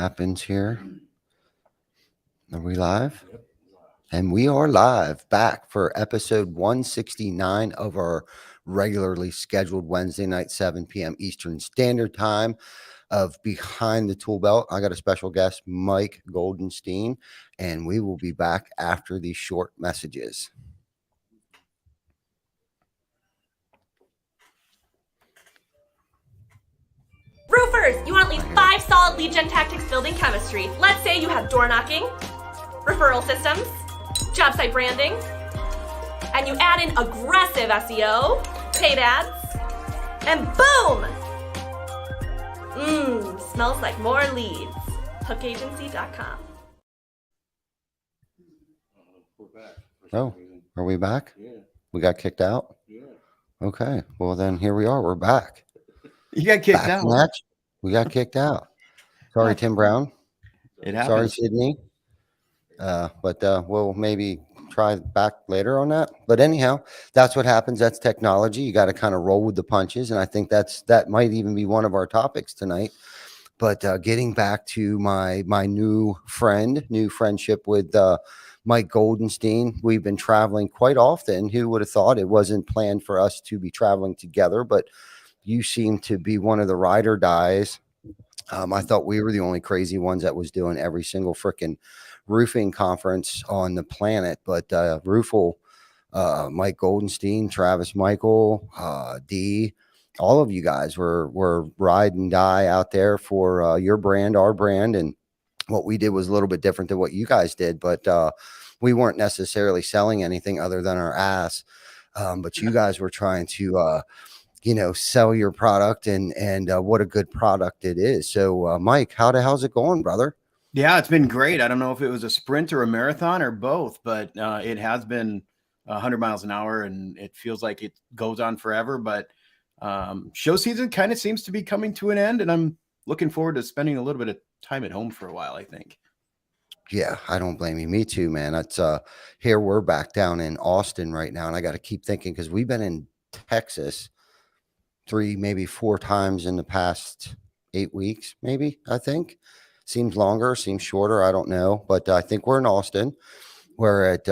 happens here. Are we live? Yep. And we are live, back for episode 169 of our regularly scheduled Wednesday night, 7 p.m. Eastern Standard Time of Behind the Toolbelt. I got a special guest, Mike Goldenstein, and we will be back after these short messages. Roofers, you want at least 5 solid lead gen tactics building chemistry. Let's say you have door knocking, referral systems, job site branding, and you add in aggressive SEO, paid ads, and boom! Smells like more leads. Hookagency.com. We're back. Oh, are we back? Yeah. We got kicked out? Yeah. Okay, well then here we are. We're back. You got kicked Back out. in action. We got kicked out. Sorry, Tim Brown. It happens. Sorry, Sydney. But we'll maybe try back later on that. But anyhow, that's what happens. That's technology. You got to kind of roll with the punches. And I think that might even be one of our topics tonight. But getting back to my new friendship with Mike Goldenstein. We've been traveling quite often. Who would have thought? It wasn't planned for us to be traveling together, but you seem to be one of the ride or dies. I thought we were the only crazy ones that was doing every single freaking roofing conference on the planet. But ROOFLE, Mike Goldenstein, Travis Michael, D, all of you guys were ride and die out there for your brand, our brand. And what we did was a little bit different than what you guys did. But we weren't necessarily selling anything other than our ass. But you guys were trying to sell your product and what a good product it is. So Mike, how's it going, brother? Yeah, it's been great. I don't know if it was a sprint or a marathon or both, but it has been 100 miles an hour and it feels like it goes on forever. But show season kind of seems to be coming to an end, and I'm looking forward to spending a little bit of time at home for a while, I think. Yeah, I don't blame you. Me too, man. That's here we're back down in Austin right now, and I got to keep thinking because we've been in Texas 3, maybe 4 times in the past 8 weeks, maybe. I think seems longer, seems shorter. I don't know, but I think we're in Austin. We're at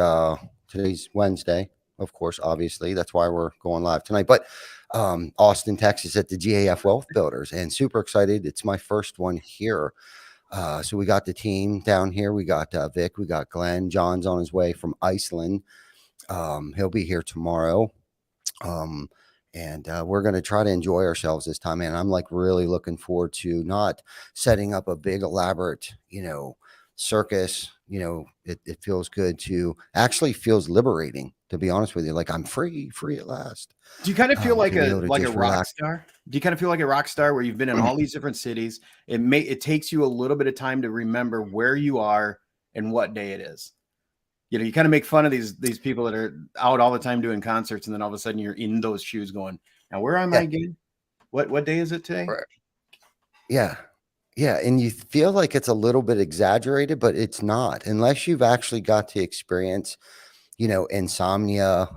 today's Wednesday, of course, obviously that's why we're going live tonight, but Austin, Texas at the GAF Wealth Builders, and super excited. It's my first one here. So we got the team down here. We got Vic, we got Glenn. John's on his way from Iceland. He'll be here tomorrow. And we're going to try to enjoy ourselves this time. And I'm like really looking forward to not setting up a big elaborate, circus. It feels good to actually feels liberating, to be honest with you. Like I'm free at last. Do you kind of feel like a rock relax. star? Do you kind of feel like a rock star where you've been in all these different cities? It takes you a little bit of time to remember where you are and what day it is. You kind of make fun of these people that are out all the time doing concerts, and then all of a sudden you're in those shoes going, now where am I again? What day is it today? Right. Yeah. Yeah. And you feel like it's a little bit exaggerated, but it's not, unless you've actually got to experience, insomnia,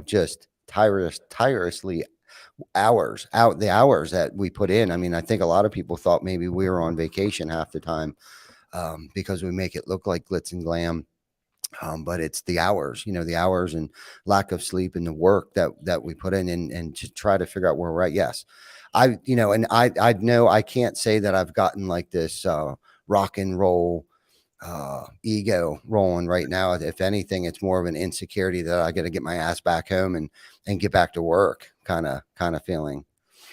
just tirelessly the hours that we put in. I mean, I think a lot of people thought maybe we were on vacation half the time because we make it look like glitz and glam. But it's the hours, the hours and lack of sleep and the work that we put in and to try to figure out where we're at. Yes. I know I can't say that I've gotten like this rock and roll ego rolling right now. If anything, it's more of an insecurity that I got to get my ass back home and get back to work kind of feeling.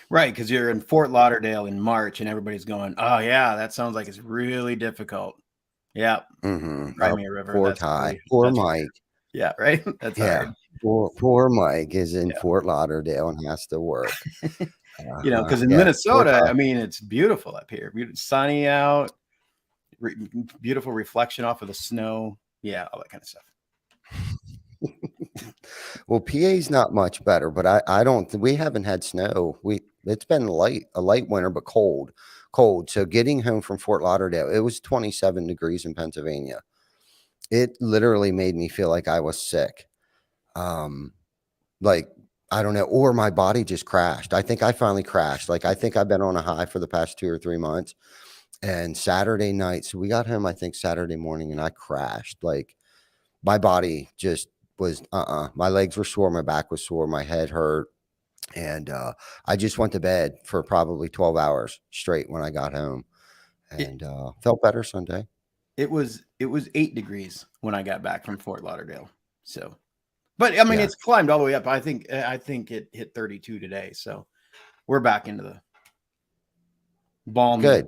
Right. Because you're in Fort Lauderdale in March and everybody's going, oh yeah, that sounds like it's really difficult. Yeah. Mm-hmm. River. Poor Ty. Poor Mike. Yeah. Right. That's hard. Poor Mike is in Fort Lauderdale and has to work. Because in Minnesota, I mean, it's beautiful up here. Sunny out, beautiful reflection off of the snow. Yeah. All that kind of stuff. Well, PA's not much better, but we haven't had snow. It's been a light winter, but cold. So getting home from Fort Lauderdale, it was 27 degrees in Pennsylvania. It literally made me feel like I was sick. Like, I don't know, or my body just crashed. I think I finally crashed. Like, I think I've been on a high for the past 2 or 3 months. And Saturday night, so we got home, I think Saturday morning, and I crashed. Like my body just was, my legs were sore, my back was sore, my head hurt. And I just went to bed for probably 12 hours straight when I got home, It, and felt better Sunday. it was 8 degrees when I got back from Fort Lauderdale. So, but I mean, Yeah. it's climbed all the way up. I think it hit 32 today. So we're back into the balmy. Good.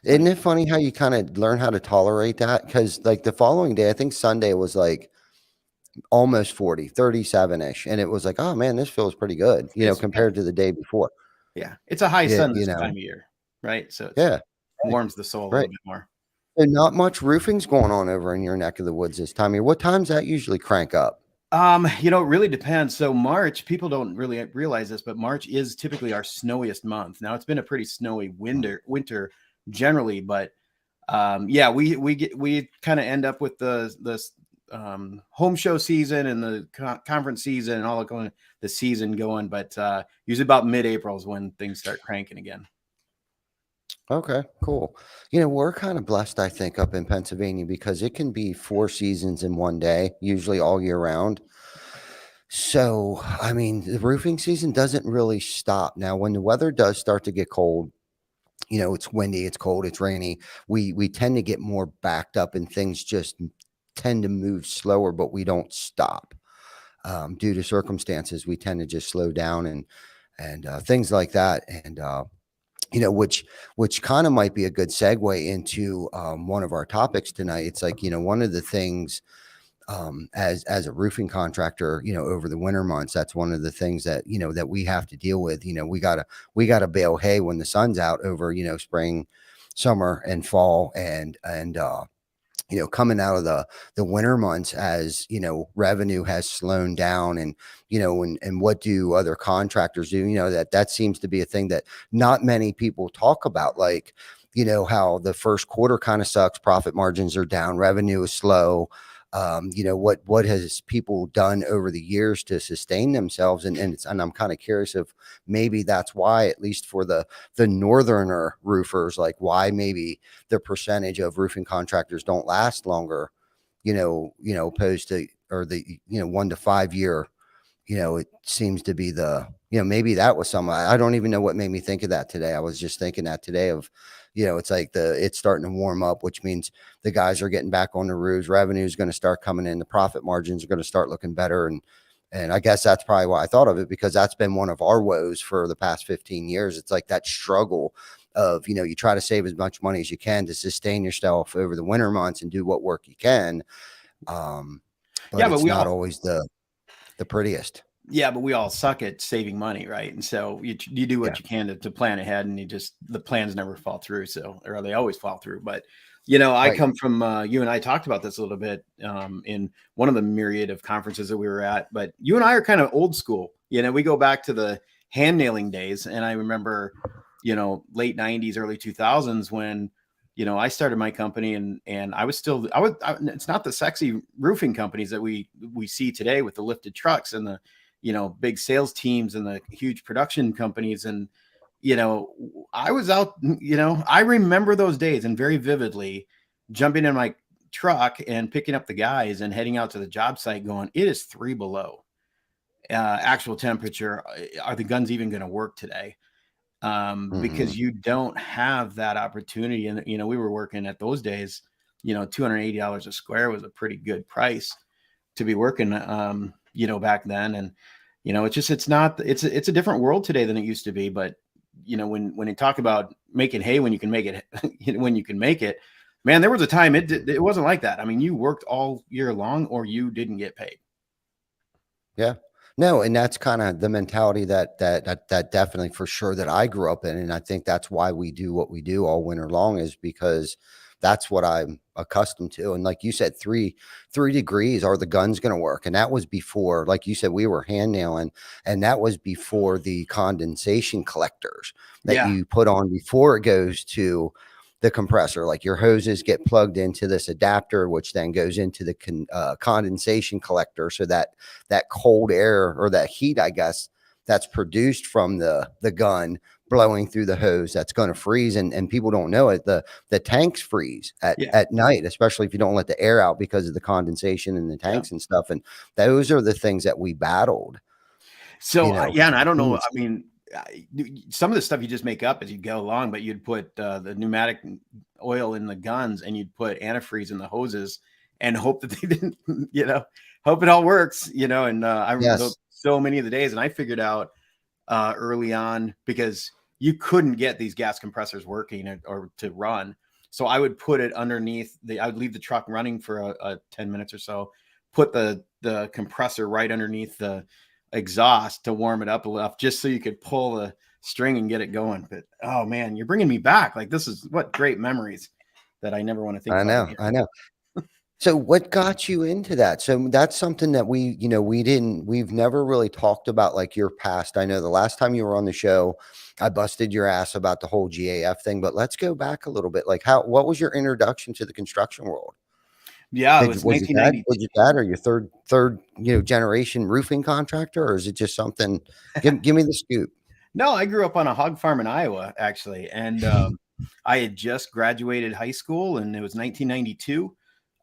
Isn't it funny how you kind of learn how to tolerate that? Because like the following day, I think Sunday was like almost 40, 37-ish. And it was like, oh man, this feels pretty good, It's compared to the day before. yeah, it's a high Yeah, sun this time of year, right? So it yeah, warms the soul a right. little bit more. And not much roofing's going on over in your neck of the woods this time of year. What times that usually crank up? It really depends. So March, people don't really realize this, but March is typically our snowiest month. Now it's been a pretty snowy winter generally, but yeah, we kind of end up with the home show season and the conference season and all the season going, but usually about mid-April is when things start cranking again. Okay, cool. We're kind of blessed, I think, up in Pennsylvania because it can be 4 seasons in one day, usually all year round. So, I mean, the roofing season doesn't really stop. Now, when the weather does start to get cold, it's windy, it's cold, it's rainy, we tend to get more backed up and things just tend to move slower, but we don't stop. Due to circumstances, we tend to just slow down and things like that. And which kind of might be a good segue into one of our topics tonight. It's like, one of the things as a roofing contractor, over the winter months, that's one of the things that, that we have to deal with. We gotta bale hay when the sun's out over, spring, summer and fall and coming out of the winter months as, revenue has slowed down and, and what do other contractors do? That seems to be a thing that not many people talk about, like, how the first quarter kind of sucks, profit margins are down, revenue is slow. What has people done over the years to sustain themselves? And I'm kind of curious if maybe that's why, at least for the northerner roofers, like why maybe the percentage of roofing contractors don't last longer, opposed to, or the, 1 to 5 year, it seems to be maybe that was I don't even know what made me think of that today. I was just thinking that today of, it's like it's starting to warm up, which means the guys are getting back on the roofs. Revenue is going to start coming in. The profit margins are going to start looking better. And I guess that's probably why I thought of it, because that's been one of our woes for the past 15 years. It's like that struggle of, you try to save as much money as you can to sustain yourself over the winter months and do what work you can. But it's not always the prettiest. Yeah, but we all suck at saving money, right? And so you do what you can to plan ahead, and the plans never fall through. So, or they always fall through. But, I come from, you and I talked about this a little bit in one of the myriad of conferences that we were at, but you and I are kind of old school. We go back to the hand nailing days. And I remember, late 90s, early 2000s when, I started my company and it's not the sexy roofing companies that we see today with the lifted trucks and the, big sales teams and the huge production companies. And, I was out, I remember those days and very vividly jumping in my truck and picking up the guys and heading out to the job site going, it is 3 below actual temperature. Are the guns even going to work today? Because you don't have that opportunity. And, we were working at those days, $280 a square was a pretty good price to be working, back then. And, it's a different world today than it used to be. But, when you talk about making hay, when you can make it, man, there was a time it wasn't like that. I mean, you worked all year long or you didn't get paid. Yeah. No, and that's kind of the mentality that definitely for sure that I grew up in. And I think that's why we do what we do all winter long, is because that's what I'm accustomed to. And like you said, 3 degrees, are the guns going to work? And that was before, like you said, we were hand nailing, and that was before the condensation collectors that you put on before it goes to the compressor. Like your hoses get plugged into this adapter, which then goes into the condensation collector. So that cold air or that heat, I guess, that's produced from the gun blowing through the hose that's going to freeze, and people don't know it. The tanks freeze at night, especially if you don't let the air out because of the condensation in the tanks and stuff. And those are the things that we battled. So You know, and I don't know. I mean, some of the stuff you just make up as you go along, but you'd put the pneumatic oil in the guns and you'd put antifreeze in the hoses and hope that they didn't, hope it all works, and I remember so many of the days, and I figured out early on, because you couldn't get these gas compressors working or to run. So I would put it underneath I would leave the truck running for a 10 minutes or so, put the compressor right underneath the exhaust to warm it up enough just so you could pull the string and get it going. But oh man, you're bringing me back. Like, this is what great memories that I never want to think about. I know. So what got you into that? So that's something that we've never really talked about, like your past. I know the last time you were on the show, I busted your ass about the whole GAF thing, but let's go back a little bit. Like, what was your introduction to the construction world? Yeah, it was your dad or your third generation roofing contractor, or is it just something? Give me the scoop. No, I grew up on a hog farm in Iowa, actually, and I had just graduated high school, and it was 1992.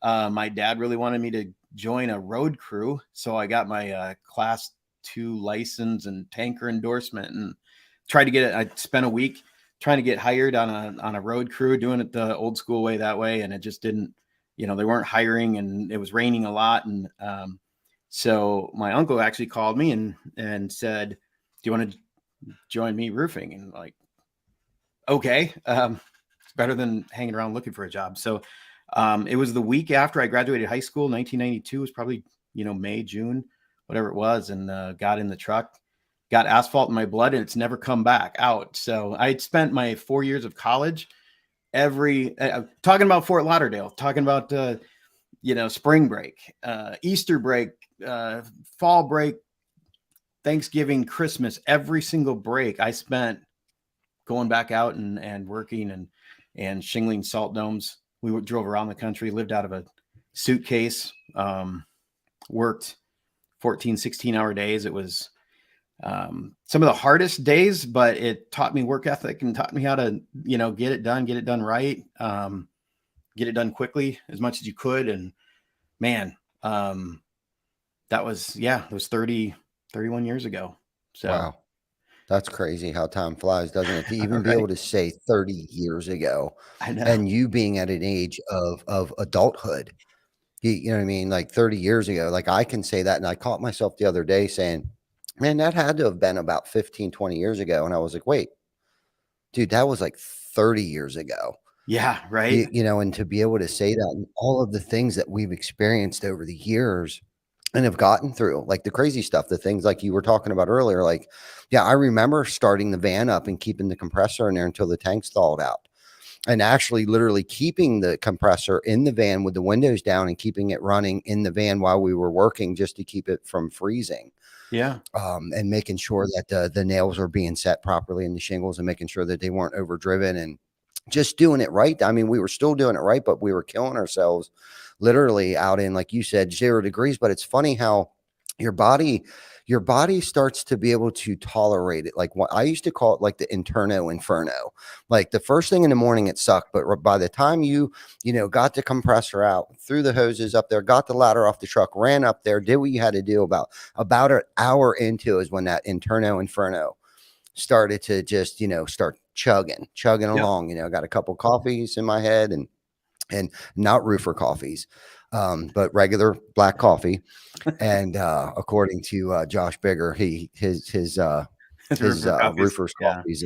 My dad really wanted me to join a road crew, so I got my class 2 license and tanker endorsement, and tried to get it. I spent a week trying to get hired on a road crew, doing it the old school way that way, and it just didn't. They weren't hiring, and it was raining a lot. And so my uncle actually called me and said, "Do you want to join me roofing?" And like, okay, it's better than hanging around looking for a job. So it was the week after I graduated high school, 1992 was probably, May, June, whatever it was. And got in the truck, got asphalt in my blood, and it's never come back out. So I'd spent my 4 years of college talking about Fort Lauderdale, talking about, spring break, Easter break, fall break, Thanksgiving, Christmas, every single break I spent going back out and working and shingling salt domes. We drove around the country, lived out of a suitcase, worked 14, 16-hour days. It was some of the hardest days, but it taught me work ethic and taught me how to, get it done right. Get it done quickly as much as you could. And man, that was 31 years ago. So wow. That's crazy how time flies, doesn't it? To even be able to say 30 years ago, I know. And you being at an age of adulthood, you know what I mean? Like 30 years ago, like I can say that. And I caught myself the other day saying, man, that had to have been about 15, 20 years ago. And I was like, wait, dude, that was like 30 years ago. Yeah. Right. And to be able to say that, and all of the things that we've experienced over the years and have gotten through, like the crazy stuff, the things like you were talking about earlier, like, yeah, I remember starting the van up and keeping the compressor in there until the tanks thawed out, and actually literally keeping the compressor in the van with the windows down and keeping it running in the van while we were working, just to keep it from freezing. Yeah. And making sure that the nails were being set properly in the shingles, and making sure that they weren't overdriven, and just doing it right. I mean, we were still doing it right, but we were killing ourselves literally out in, like you said, 0 degrees. But it's funny how your body starts to be able to tolerate it. Like what I used to call it, like the interno inferno. Like the first thing in the morning, it sucked. But by the time you got the compressor out, threw the hoses up there, got the ladder off the truck, ran up there, did what you had to do, about an hour into is when that interno inferno started to just, start chugging along. Got a couple coffees in my head, and not roofer coffees, but regular black coffee. And according to Josh Bigger, his roofer's coffees,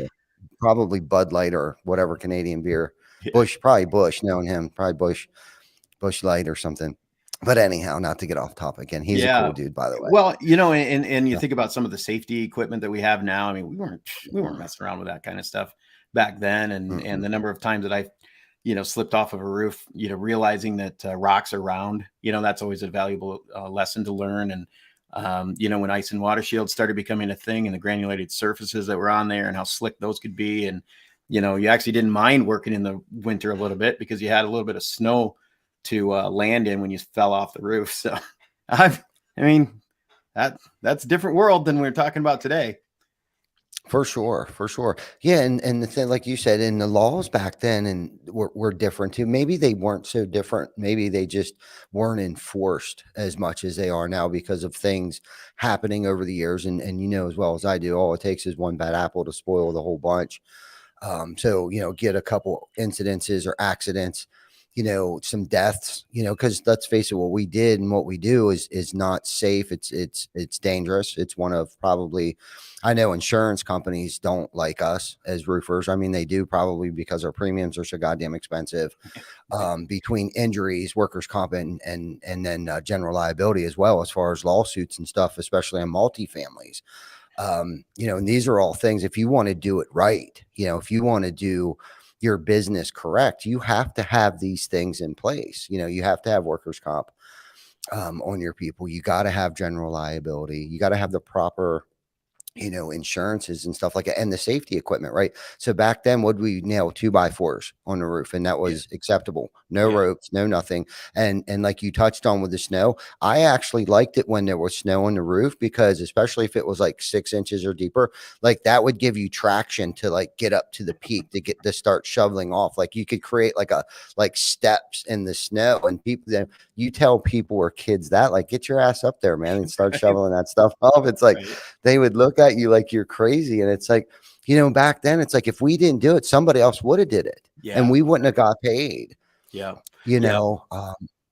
probably Bud Light or whatever Canadian beer. Yeah. Probably Bush, knowing him, probably Bush Light or something. But anyhow, not to get off topic, and he's a cool dude, by the way. Well, and you think about some of the safety equipment that we have now. I mean, we weren't messing around with that kind of stuff back then, and the number of times that I slipped off of a roof, realizing that rocks are round, that's always a valuable lesson to learn. And, when ice and water shields started becoming a thing, and the granulated surfaces that were on there and how slick those could be. And, you actually didn't mind working in the winter a little bit because you had a little bit of snow to land in when you fell off the roof. So, that's a different world than we're talking about today. For sure, for sure. Yeah, and the thing, like you said, and the laws back then and were different too. Maybe they weren't so different. Maybe they just weren't enforced as much as they are now because of things happening over the years. And you know as well as I do, all it takes is one bad apple to spoil the whole bunch. So, you know, get a couple incidences or accidents, you know, some deaths, you know, because let's face it, what we did and what we do is not safe. It's dangerous. It's one of probably, I know insurance companies don't like us as roofers. I mean, they do probably because our premiums are so goddamn expensive. Right. Between injuries, workers' comp, and then general liability as well, as far as lawsuits and stuff, especially on multifamilies. You know, and these are all things, if you want to do it right, you know, if you want to do your business correct, you have to have these things in place. You know, you have to have workers' comp on your people. You got to have general liability. You got to have the proper, you know, insurances and stuff like that, and the safety equipment, right? So back then, would we nail 2x4s on the roof, and that Yeah. was acceptable. No Yeah. ropes, no nothing. And like you touched on with the snow, I actually liked it when there was snow on the roof, because especially if it was like 6 inches or deeper, like that would give you traction to like get up to the peak to get to start shoveling off. Like you could create like steps in the snow, and people then you tell people or kids that, like, get your ass up there, man, and start Right. shoveling that stuff off. It's like Right. they would look at you like you're crazy. And it's like, you know, back then it's like if we didn't do it, somebody else would have did it Yeah. and we wouldn't have got paid, Yeah. you Yeah. know.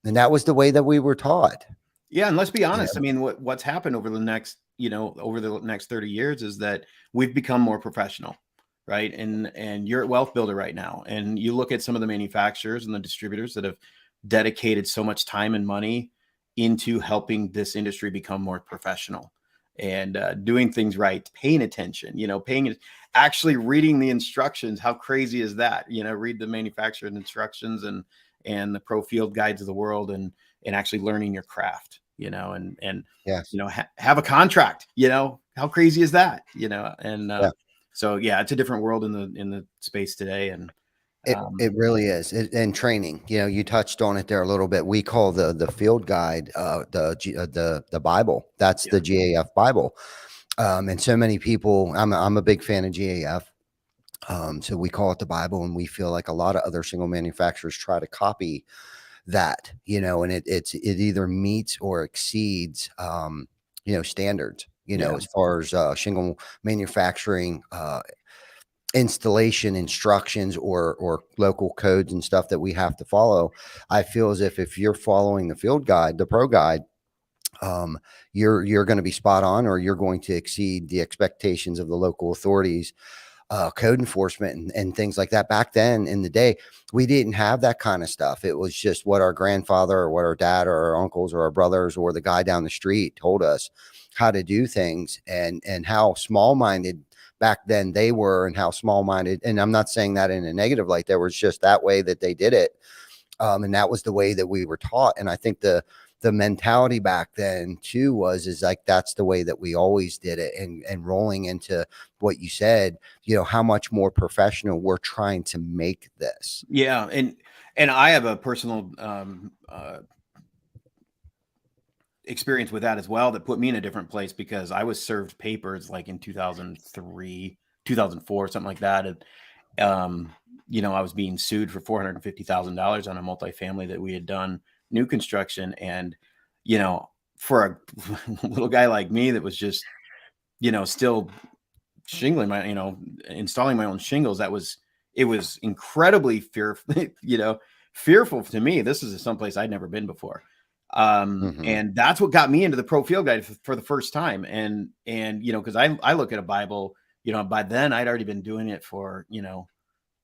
And that was the way that we were taught. Yeah, and let's be You honest. know? I mean, what's happened over the next, over the next 30 years is that we've become more professional, right? And you're at Wealth Builder right now, and you look at some of the manufacturers and the distributors that have dedicated so much time and money into helping this industry become more professional and doing things right, paying attention, actually reading the instructions. How crazy is that? Read the manufacturer instructions and the pro field guides of the world, and actually learning your craft, and Yes. have a contract. How crazy is that? And Yeah. so yeah, it's a different world in the space today. And It really is. And training, you know, you touched on it there a little bit. We call the field guide the Bible. That's yeah, the GAF Bible. And so many people, I'm a big fan of GAF. So we call it the Bible, and we feel like a lot of other single manufacturers try to copy that, you know, and it either meets or exceeds, you know, standards, you know, yeah, as far as shingle manufacturing, installation instructions or local codes and stuff that we have to follow. I feel as if you're following the field guide, the pro guide, you're going to be spot on, or you're going to exceed the expectations of the local authorities, code enforcement and things like that. Back then in the day, we didn't have that kind of stuff. It was just what our grandfather or what our dad or our uncles or our brothers or the guy down the street told us how to do things, and how small-minded back then they were, and how small-minded. And I'm not saying that in a negative light. There was just that way that they did it. And that was the way that we were taught. And I think the mentality back then too is like, that's the way that we always did it. And rolling into what you said, you know, how much more professional we're trying to make this. yeah. And I have a personal experience with that as well, that put me in a different place, because I was served papers like in 2003, 2004, something like that. And I was being sued for $450,000 on a multifamily that we had done new construction. And, for a little guy like me that was just, still shingling installing my own shingles, it was incredibly fearful to me. This is someplace I'd never been before. And that's what got me into the pro field guide for the first time. And, cause I look at a Bible, by then I'd already been doing it for,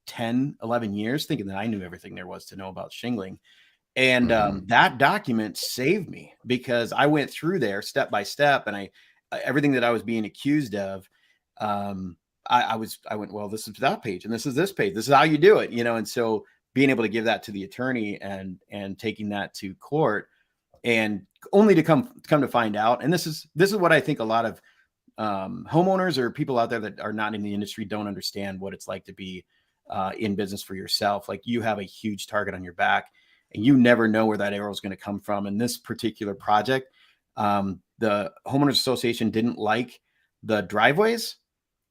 10, 11 years, thinking that I knew everything there was to know about shingling. And that document saved me, because I went through there step by step, and everything that I was being accused of, I went, well, this is that page, and this is this page. This is how you do it, And so being able to give that to the attorney and taking that to court, and only to come to find out. And this is what I think a lot of homeowners or people out there that are not in the industry don't understand what it's like to be in business for yourself. Like, you have a huge target on your back, and you never know where that arrow is going to come from. In this particular project, the homeowners association didn't like the driveways,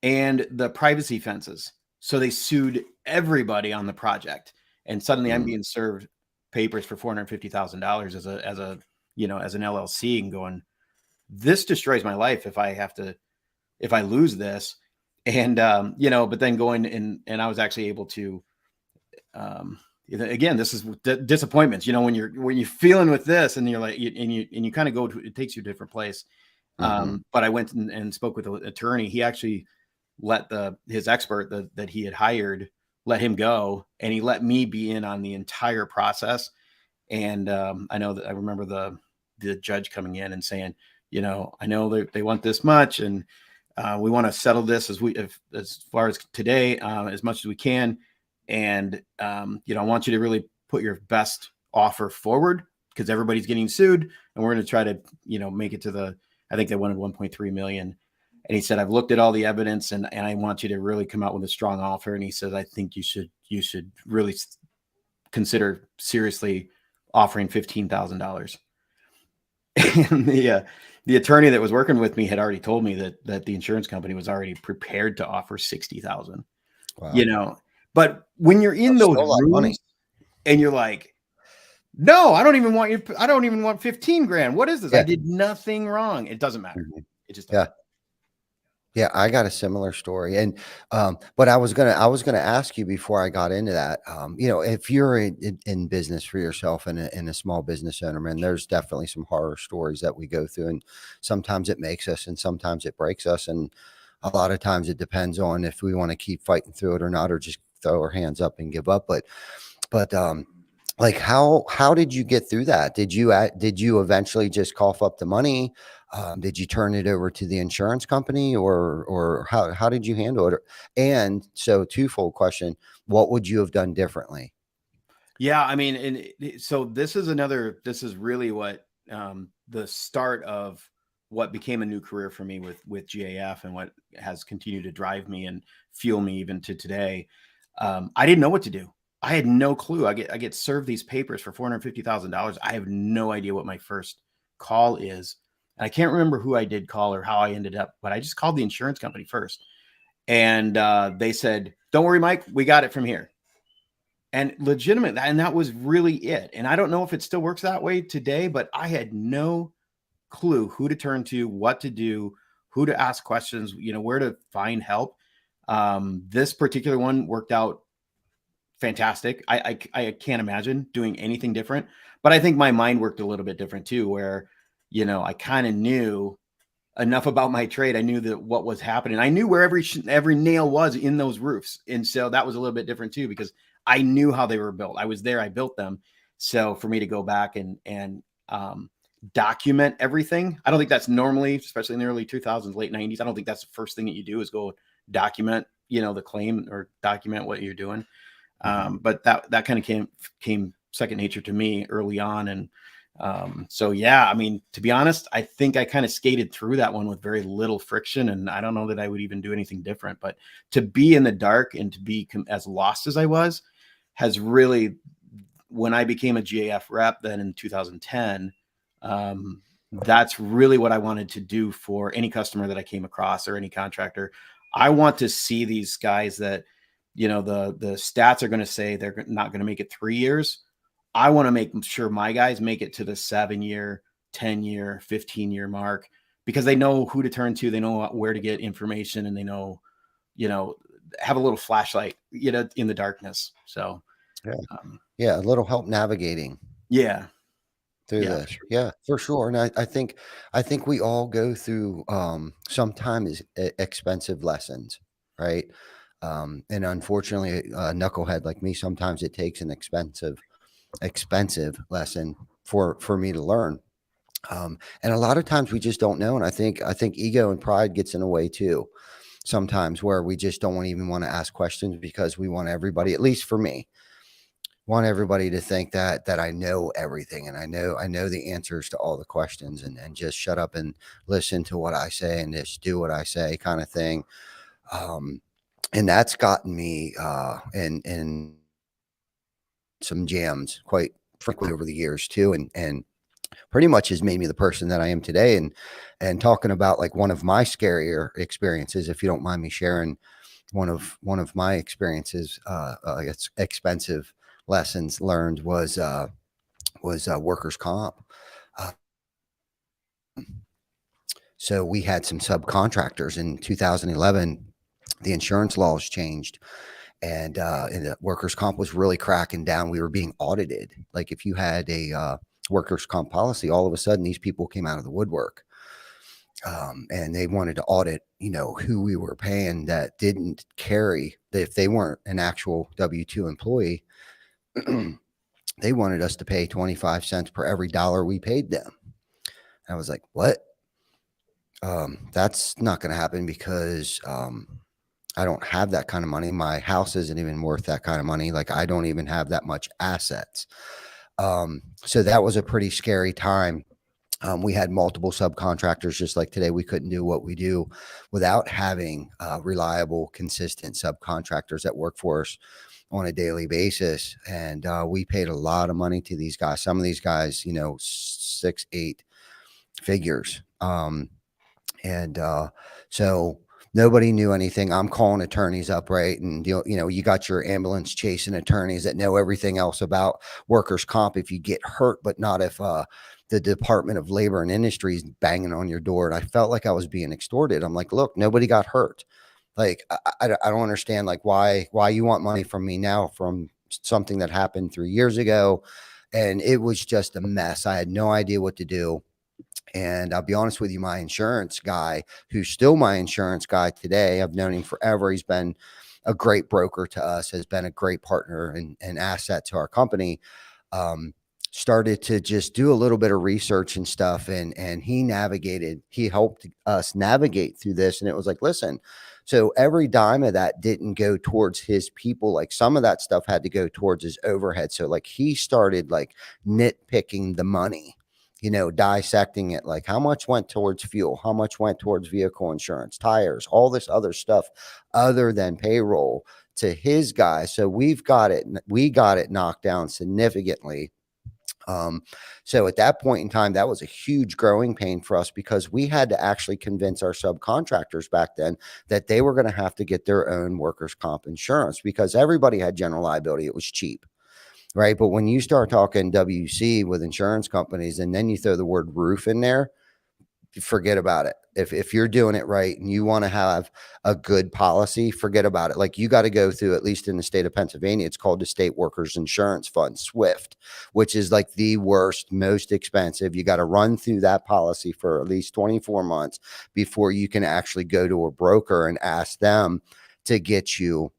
and the privacy fences. So they sued everybody on the project. And suddenly I'm being served papers for $450,000 as a, you know, as an LLC, and going, this destroys my life if I lose this. And, you know, but then going and I was actually able to, again, this is disappointments, you know, when you're feeling with this and you're like, and you kind of go to, it takes you to a different place. But I went and spoke with an attorney. He actually let his expert that he had hired, let him go, and he let me be in on the entire process. And I know that I remember the judge coming in and saying, you know, I know they want this much, and we want to settle this as far as today, as much as we can. And you know, I want you to really put your best offer forward, because everybody's getting sued, and we're going to try to, you know, make it to I think they wanted 1.3 million. And he said, I've looked at all the evidence, and I want you to really come out with a strong offer. And he says, I think you should really consider seriously offering $15,000. And the attorney that was working with me had already told me that the insurance company was already prepared to offer 60,000. Wow. You know, but when you're in those rooms and you're like, no, I don't even want 15 grand. What is this? Yeah. I did nothing wrong. It doesn't matter. It just doesn't. Yeah, I got a similar story. And but I was gonna ask you before I got into that. You know, if you're in business for yourself and a small business owner, man, there's definitely some horror stories that we go through, and sometimes it makes us and sometimes it breaks us, and a lot of times it depends on if we want to keep fighting through it or not, or just throw our hands up and give up. But like how did you get through that? Did you eventually just cough up the money? Did you turn it over to the insurance company, or how did you handle it? And so, twofold question: what would you have done differently? Yeah, I mean, and so this is really what the start of what became a new career for me with GAF, and what has continued to drive me and fuel me even to today. I didn't know what to do. I had no clue. I get served these papers for $450,000. I have no idea what my first call is. And I can't remember who I did call or how I ended up, but I just called the insurance company first. And they said, don't worry, Mike, we got it from here. And legitimate. And that was really it. And I don't know if it still works that way today, but I had no clue who to turn to, what to do, who to ask questions, you know, where to find help. This particular one worked out fantastic. I can't imagine doing anything different, but I think my mind worked a little bit different too, where, you know, I kind of knew enough about my trade. I knew that what was happening. I knew where every nail was in those roofs. And so that was a little bit different too, because I knew how they were built. I was there, I built them. So for me to go back and document everything, I don't think that's normally, especially in the early 2000s, late 90s, I don't think that's the first thing that you do is go document, you know, the claim or document what you're doing. But that kind of came second nature to me early on. And so, yeah, I mean, to be honest, I think I kind of skated through that one with very little friction, and I don't know that I would even do anything different, but to be in the dark and to be as lost as I was has really, when I became a GAF rep then in 2010, that's really what I wanted to do for any customer that I came across or any contractor. I want to see these guys that, you know, the stats are going to say they're not going to make it 3 years. I want to make sure my guys make it to the 7-year, 10-year, 15-year mark, because they know who to turn to. They know where to get information, and they know, you know, have a little flashlight, you know, in the darkness. So, yeah, a little help navigating. Yeah. Through this. For sure. Yeah, for sure. And I think we all go through sometimes expensive lessons, right? And unfortunately, a knucklehead like me, sometimes it takes an expensive lesson for me to learn. And a lot of times we just don't know. And I think ego and pride gets in the way too, sometimes, where we just don't even want to ask questions because we want everybody, at least for me, want everybody to think that I know everything, and I know the answers to all the questions, and just shut up and listen to what I say and just do what I say, kind of thing. And that's gotten me in some jams quite frequently over the years too. And pretty much has made me the person that I am today. And talking about like one of my scarier experiences, if you don't mind me sharing one of my experiences, I guess expensive lessons learned was workers' comp. Uh, so we had some subcontractors in 2011. The insurance laws changed, and the workers' comp was really cracking down. We were being audited. Like if you had a workers' comp policy, all of a sudden these people came out of the woodwork. And they wanted to audit, who we were paying that didn't carry, if they weren't an actual W-2 employee, they wanted us to pay 25 cents per every dollar we paid them. I was like, what? That's not going to happen because I don't have that kind of money. My house isn't even worth that kind of money. Like I don't even have that much assets. So that was a pretty scary time. We had multiple subcontractors, just like today. We couldn't do what we do without having reliable, consistent subcontractors that work for us on a daily basis. And we paid a lot of money to these guys. Some of these guys, 6, 8 figures. So nobody knew anything. I'm calling attorneys up, right? And you got your ambulance chasing attorneys that know everything else about workers' comp if you get hurt, but not if the Department of Labor and Industries banging on your door. And I felt like I was being extorted. I'm like, look, nobody got hurt. Like, I don't understand like why you want money from me now from something that happened 3 years ago. And it was just a mess. I had no idea what to do. And I'll be honest with you, my insurance guy, who's still my insurance guy today, I've known him forever. He's been a great broker to us, has been a great partner and asset to our company. Started to just do a little bit of research and stuff. And he helped us navigate through this. And it was like, listen, so every dime of that didn't go towards his people. Like some of that stuff had to go towards his overhead. So like he started like nitpicking the money, dissecting it, like how much went towards fuel, how much went towards vehicle insurance, tires, all this other stuff other than payroll to his guys. So we got it knocked down significantly. So at that point in time, that was a huge growing pain for us because we had to actually convince our subcontractors back then that they were going to have to get their own workers' comp insurance because everybody had general liability. It was cheap. Right. But when you start talking WC with insurance companies and then you throw the word roof in there, forget about it. If you're doing it right and you want to have a good policy, forget about it. Like you got to go through, at least in the state of Pennsylvania, it's called the State Workers Insurance Fund, SWIFT, which is like the worst, most expensive. You got to run through that policy for at least 24 months before you can actually go to a broker and ask them to get you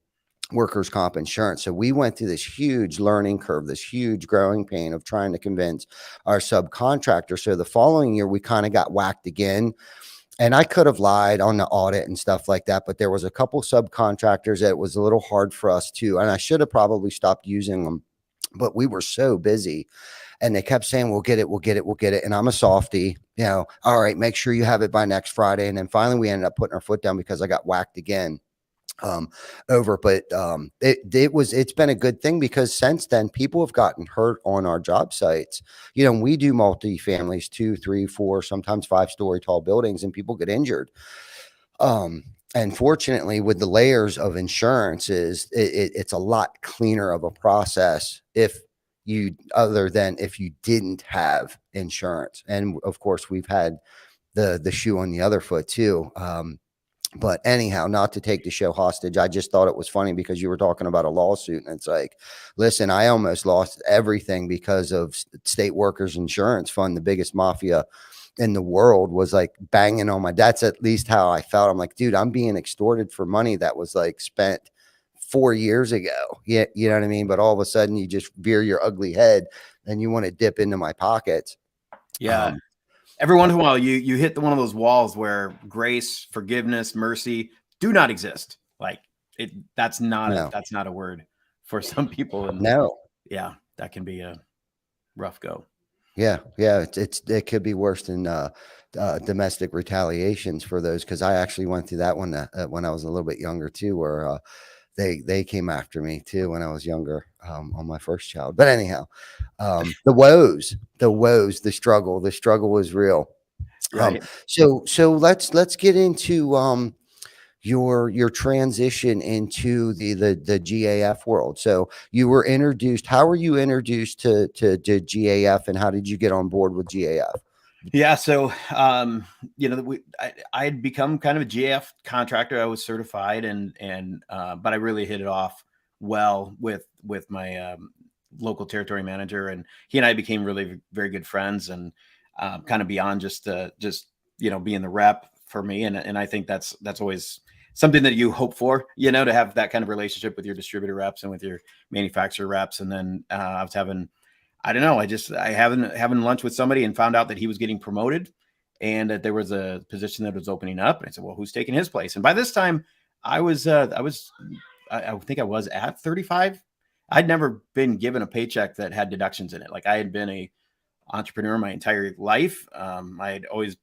workers' comp insurance. So we went through this huge learning curve, this huge growing pain of trying to convince our subcontractor. So the following year, we kind of got whacked again. And I could have lied on the audit and stuff like that, but there was a couple subcontractors that it was a little hard for us to, and I should have probably stopped using them, but we were so busy and they kept saying, we'll get it, we'll get it, we'll get it. And I'm a softie, all right, make sure you have it by next Friday. And then finally we ended up putting our foot down because I got whacked again. It's been a good thing because since then people have gotten hurt on our job sites. We do multi-families, 2, 3, 4, sometimes 5-story tall buildings, and people get injured. And fortunately with the layers of insurances, it's a lot cleaner of a process other than if you didn't have insurance. And of course we've had the shoe on the other foot too. But anyhow, not to take the show hostage, I just thought it was funny because you were talking about a lawsuit and it's like, listen, I almost lost everything because of State Workers Insurance Fund. The biggest mafia in the world was like banging on that's at least how I felt. I'm like, dude, I'm being extorted for money that was like spent 4 years ago. Yeah. You know what I mean? But all of a sudden you just veer your ugly head and you want to dip into my pockets. Yeah. Every once in a while, you hit one of those walls where grace, forgiveness, mercy do not exist. Like that's not a word for some people. And yeah, that can be a rough go. Yeah, it could be worse than domestic retaliations for those because I actually went through that one when I was a little bit younger too, where they came after me too when I was younger, on my first child. But anyhow, the woes, the struggle was real. Right. So let's get into your transition into the GAF world. So you were introduced. How were you introduced to GAF, and how did you get on board with GAF? Yeah. So, I had become kind of a GAF contractor. I was certified but I really hit it off well with my local territory manager, and he and I became really very good friends, and kind of beyond just being the rep for me. And I think that's always something that you hope for, to have that kind of relationship with your distributor reps and with your manufacturer reps. And then I was having lunch with somebody and found out that he was getting promoted and that there was a position that was opening up. And I said, well, who's taking his place? And by this time I think I was at 35. I'd never been given a paycheck that had deductions in it. Like, I had been a entrepreneur my entire life. I had always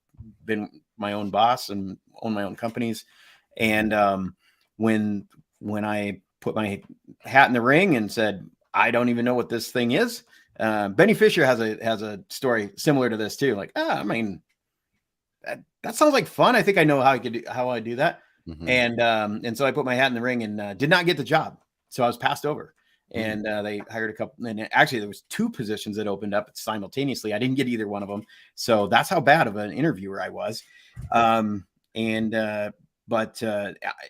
been my own boss and owned my own companies. And when I put my hat in the ring and said, I don't even know what this thing is. Benny Fisher has a story similar to this too. Like, I mean, that sounds like fun. I think I know how I do that. Mm-hmm. And so I put my hat in the ring and did not get the job. So I was passed over. And they hired a couple, and actually there was 2 positions that opened up simultaneously. I didn't get either one of them. So that's how bad of an interviewer I was. But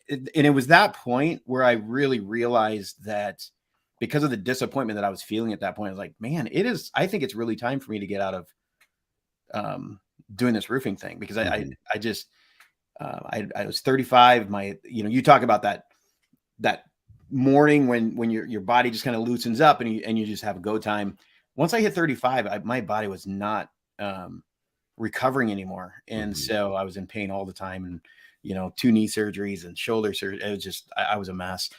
it was that point where I really realized that, because of the disappointment that I was feeling at that point, I was like, man, I think it's really time for me to get out of doing this roofing thing, because I was 35. You talk about that morning when your body just kind of loosens up and you just have a go time. Once I hit 35, my body was not recovering anymore. And so I was in pain all the time, and 2 knee surgeries and shoulder surgery. It was just, I was a mess.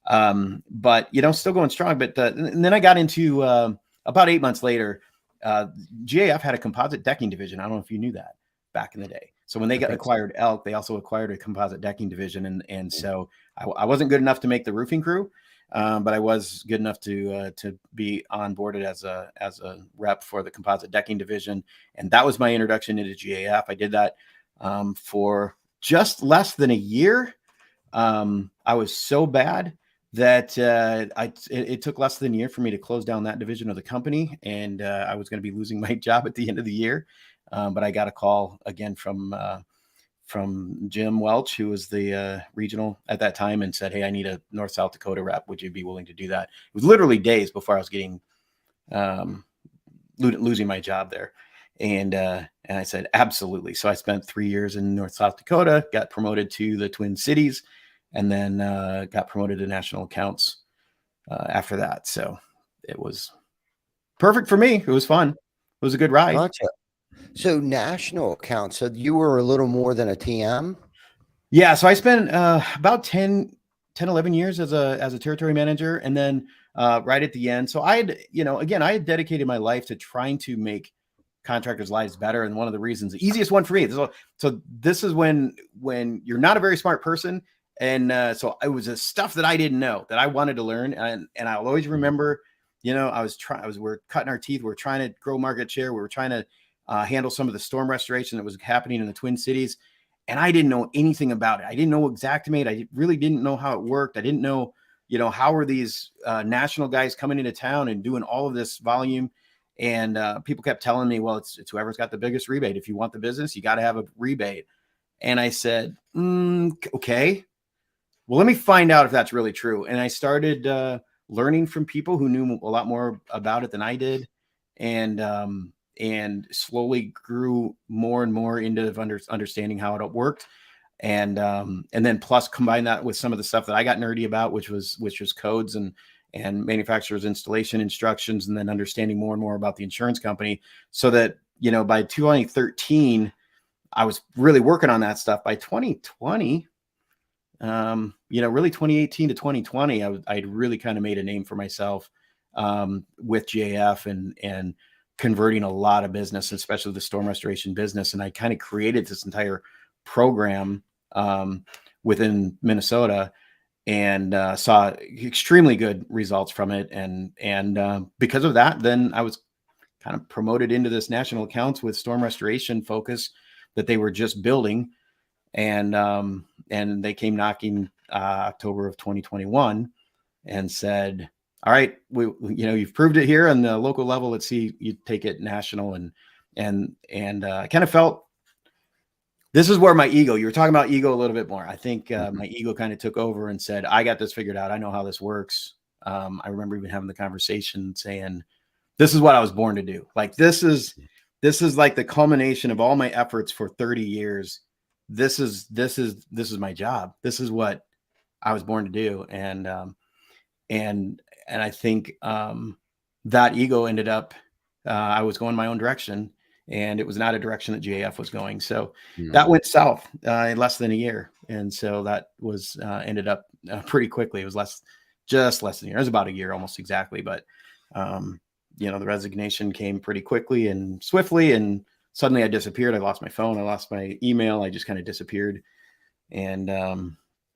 But still going strong. But and then I got into about 8 months later, GAF had a composite decking division. I don't know if you knew that back in the day. So when they acquired Elk, they also acquired a composite decking division. And so I wasn't good enough to make the roofing crew, but I was good enough to be onboarded as a rep for the composite decking division. And that was my introduction into GAF. I did that for just less than a year. I was so bad that it took less than a year for me to close down that division of the company. And I was going to be losing my job at the end of the year. But I got a call again from Jim Welch, who was the regional at that time, and said, hey, I need a North South Dakota rep. Would you be willing to do that? It was literally days before I was getting losing my job there. And I said, absolutely. So I spent 3 years in North South Dakota, got promoted to the Twin Cities, and then got promoted to national accounts after that. So it was perfect for me. It was fun. It was a good ride. Gotcha. So national accounts. So you were a little more than a TM? Yeah. So I spent about 10, 11 years as a territory manager. And then right at the end. So I had dedicated my life to trying to make contractors' lives better. And one of the reasons, the easiest one for me, so this is when you're not a very smart person. And so it was the stuff that I didn't know that I wanted to learn. And I'll always remember, we're cutting our teeth. We're trying to grow market share. We were trying to handle some of the storm restoration that was happening in the Twin Cities. And I didn't know anything about it. I didn't know Xactimate. I really didn't know how it worked. I didn't know, how were these national guys coming into town and doing all of this volume. And people kept telling me, well, it's whoever's got the biggest rebate. If you want the business, you got to have a rebate. And I said, okay, well, let me find out if that's really true. And I started learning from people who knew a lot more about it than I did. And slowly grew more and more into understanding how it worked. And then plus combine that with some of the stuff that I got nerdy about, which was codes and manufacturer's installation instructions, and then understanding more and more about the insurance company, so that, by 2013, I was really working on that stuff. By 2020, really 2018 to 2020, I'd really kind of made a name for myself with GAF and converting a lot of business, especially the storm restoration business. And I kind of created this entire program within Minnesota. and saw extremely good results from it. And because of that, then I was kind of promoted into this national accounts with storm restoration focus that they were just building. And they came knocking October of 2021 and said, all right, you've proved it here on the local level. Let's see you take it national. And I kind of felt this is where my ego, you were talking about ego a little bit more. I think my ego kind of took over and said, I got this figured out. I know how this works. I remember even having the conversation saying, this is what I was born to do. Like, this is like the culmination of all my efforts for 30 years. This is my job. This is what I was born to do. And I think that ego ended up, I was going my own direction, and it was not a direction that GAF was going. So that went south in less than a year. And so that was ended up pretty quickly. It was just less than a year. It was about a year, almost exactly. But, the resignation came pretty quickly and swiftly, and suddenly I disappeared. I lost my phone. I lost my email. I just kind of disappeared. And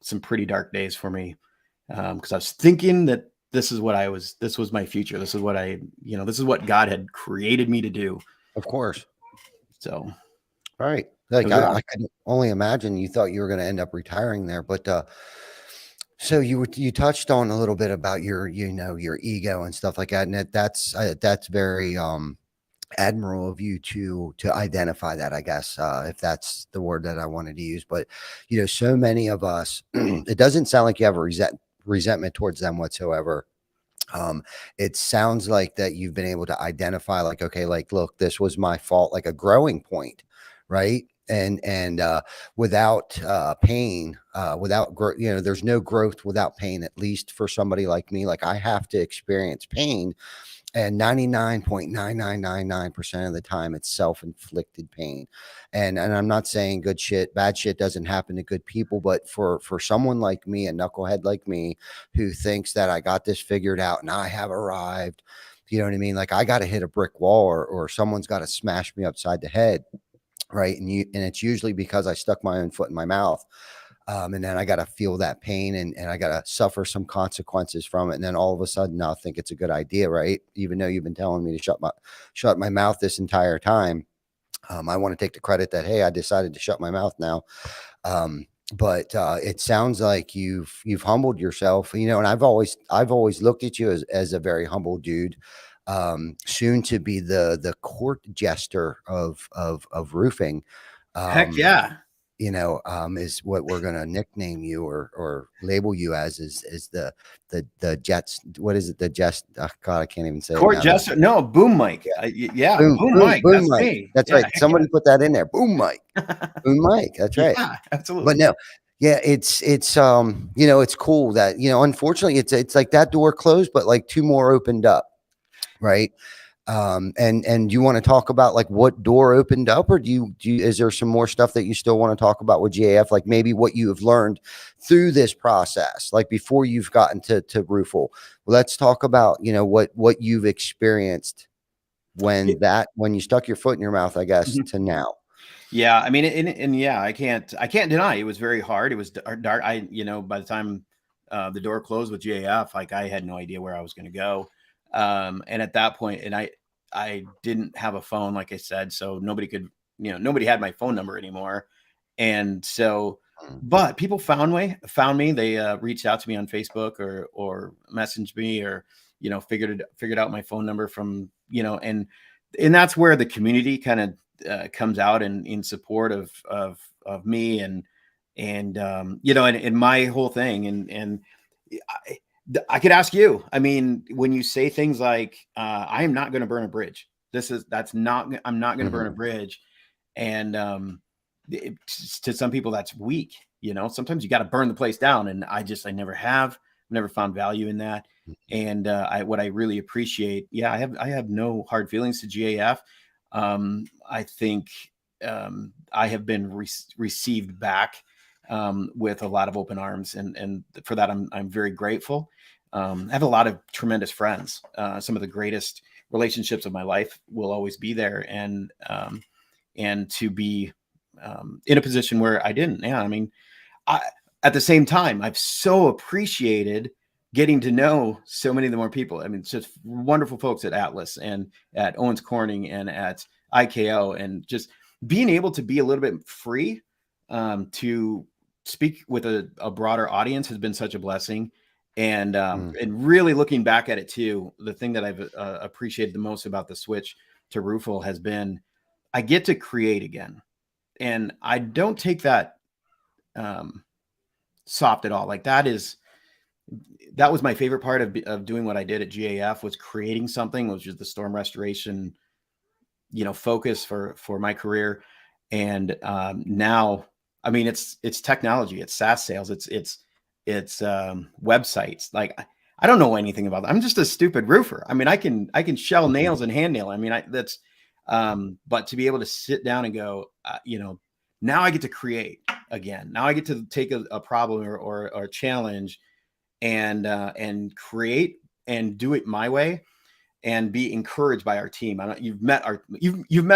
some pretty dark days for me, because I was thinking that this was my future. This is what this is what God had created me to do. Of course. So, all right. Like I can only imagine you thought you were going to end up retiring there, but so you touched on a little bit about your ego and stuff like that, and that's very admirable of you to identify that, I guess, if that's the word that I wanted to use. But so many of us, it doesn't sound like you have a resentment towards them whatsoever. It sounds like that you've been able to identify, like, okay, like, look, this was my fault, like a growing point, right? And without pain, without growth, there's no growth without pain. At least for somebody like me, like, I have to experience pain, and 99.9999% of the time it's self-inflicted pain. And I'm not saying bad shit doesn't happen to good people, but for someone like me, a knucklehead like me, who thinks that I got this figured out and I have arrived, you know what I mean? Like, I got to hit a brick wall, or someone's got to smash me upside the head. Right. And it's usually because I stuck my own foot in my mouth. And then I got to feel that pain, and I got to suffer some consequences from it. And then all of a sudden I'll think it's a good idea. Right. Even though you've been telling me to shut my mouth this entire time. I want to take the credit that, hey, I decided to shut my mouth now. But it sounds like you've humbled yourself, and I've always looked at you as a very humble dude. Soon to be the court jester of roofing. Heck yeah. Is what we're going to nickname you or label you as is the Jets. What is it? The jest. Oh God, I can't even say court it. Jester. No, Boom Mike. Yeah. Boom Mike. Boom That's Mike. me. That's right. Somebody put that in there. Boom Mike. Boom Mike. That's right. Yeah, absolutely. But no. Yeah, it's it's cool that, unfortunately it's like that door closed, but like two more opened up. Right. And you want to talk about like what door opened up, or is there some more stuff that you still want to talk about with GAF? Like maybe what you have learned through this process, like before you've gotten to ROOFLE. Let's talk about, what you've experienced when you stuck your foot in your mouth, I guess, to now. Yeah. I mean, and yeah, I can't deny it was very hard. It was dark. By the time the door closed with GAF, like, I had no idea where I was going to go. And at that point, and I didn't have a phone, like I said, so nobody could, nobody had my phone number anymore. And so, but people found me. They reached out to me on Facebook or messaged me, or, figured out my phone number from, and that's where the community kind of comes out in support of me and my whole thing. And I could ask you, I mean, when you say things like, I am not going to burn a bridge. I'm not going to burn a bridge. And to some people that's weak, sometimes you got to burn the place down. And I never found value in that. And what I really appreciate, I have no hard feelings to GAF. I think I have been received back with a lot of open arms, and for that I'm very grateful. I have a lot of tremendous friends. Some of the greatest relationships of my life will always be there, and to be in a position where I didn't. Yeah, I mean, at the same time, I've so appreciated getting to know so many of the more people. I mean, it's just wonderful folks at Atlas and at Owens Corning and at IKO, and just being able to be a little bit free to speak with a broader audience has been such a blessing. And really looking back at it too, the thing that I've appreciated the most about the switch to ROOFLE has been I get to create again. And I don't take that soft at all. Like that was my favorite part of doing what I did at GAF, was creating something, which is the storm restoration, focus for my career. And now, I mean, it's technology, it's SaaS sales, it's websites. Like I don't know anything about that. I'm just a stupid roofer. I mean, I can shell nails and hand nail. I mean, but to be able to sit down and go, now I get to create again. Now I get to take a problem or a challenge and create and do it my way and be encouraged by our team. You've met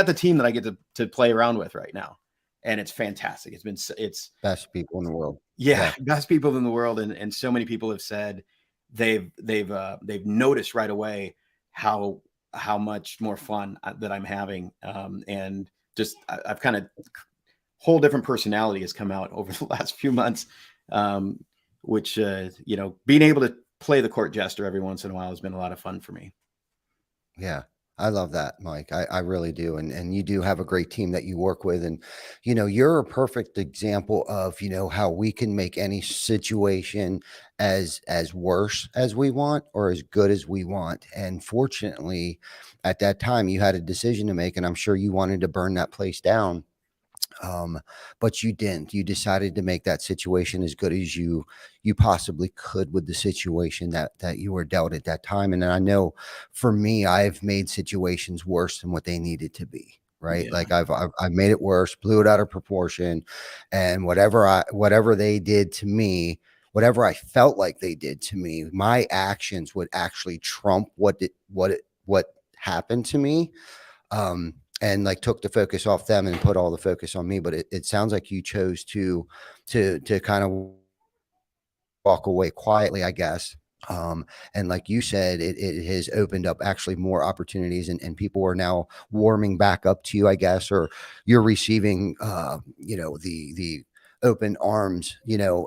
the team that I get to play around with right now. And it's fantastic. It's best people in the world. Yeah. Best people in the world. And so many people have said they've noticed right away how much more fun that I'm having. And just, I've kind of whole different personality has come out over the last few months. Which, being able to play the court jester every once in a while has been a lot of fun for me. Yeah. I love that, Mike. I really do. And you do have a great team that you work with. And, you're a perfect example of, how we can make any situation as worse as we want or as good as we want. And fortunately, at that time, you had a decision to make, and I'm sure you wanted to burn that place down. But you didn't. You decided to make that situation as good as you possibly could with the situation that you were dealt at that time. And I know for me, I've made situations worse than what they needed to be. Right. Yeah. Like I've made it worse, blew it out of proportion, and whatever they did to me, whatever I felt like they did to me, my actions would actually trump what happened to me. And like took the focus off them and put all the focus on me. But it sounds like you chose to kind of walk away quietly, I guess. And like you said, it has opened up actually more opportunities, and people are now warming back up to you, I guess, or you're receiving, the open arms,